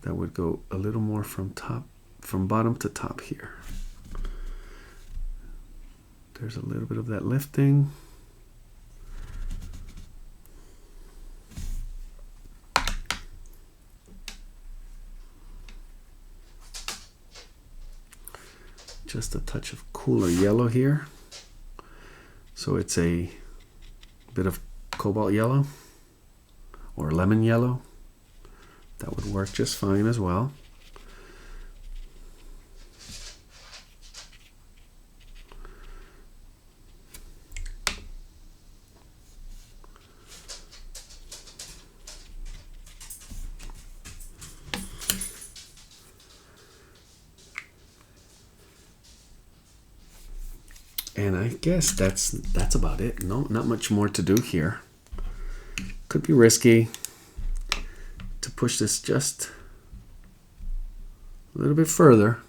That would go a little more from bottom to top here. There's a little bit of that lifting. Just a touch of cooler yellow here. So it's a bit of cobalt yellow or lemon yellow. That would work just fine as well. And I guess that's about it. No, not much more to do here. Could be risky to push this just a little bit further.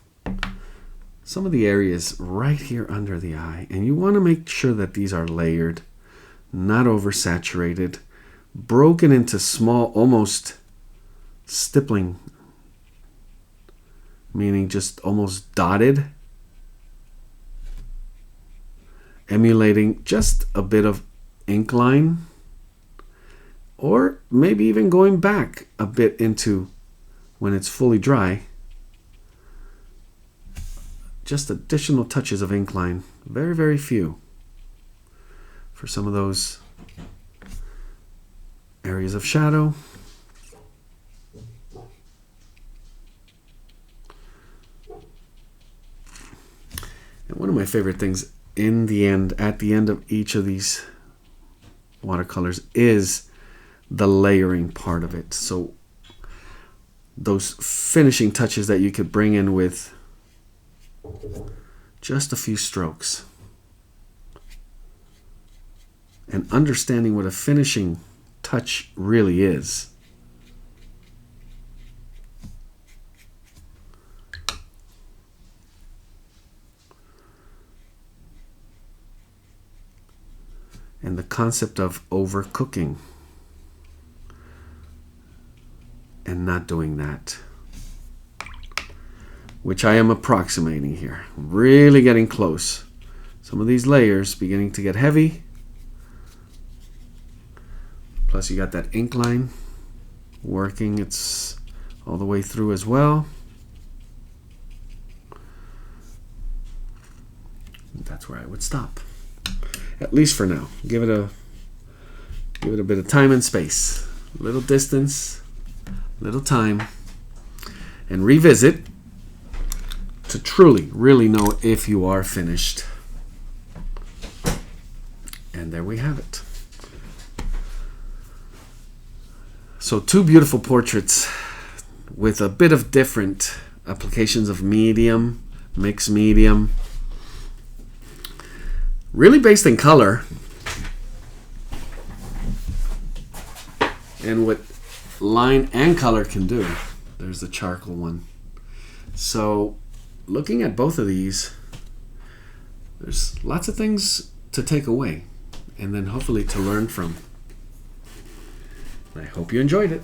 Some of the areas right here under the eye, and you want to make sure that these are layered, not oversaturated, broken into small, almost stippling, meaning just almost dotted, emulating just a bit of ink line, or maybe even going back a bit into when it's fully dry. Just additional touches of ink line, very, very few, for some of those areas of shadow. And one of my favorite things in the end, at the end of each of these watercolors, is the layering part of it. So those finishing touches that you could bring in with just a few strokes, and understanding what a finishing touch really is. And the concept of overcooking and not doing that, which I am approximating here. Really getting close. Some of these layers beginning to get heavy. Plus you got that ink line working its all the way through as well. That's where I would stop. At least for now. Give it a bit of time and space. A little distance, little time, and revisit to truly, really know if you are finished. And there we have it. So 2 beautiful portraits with a bit of different applications of medium, mixed medium, really based in color and what line and color can do. There's the charcoal one. So looking at both of these, there's lots of things to take away and then hopefully to learn from. I hope you enjoyed it.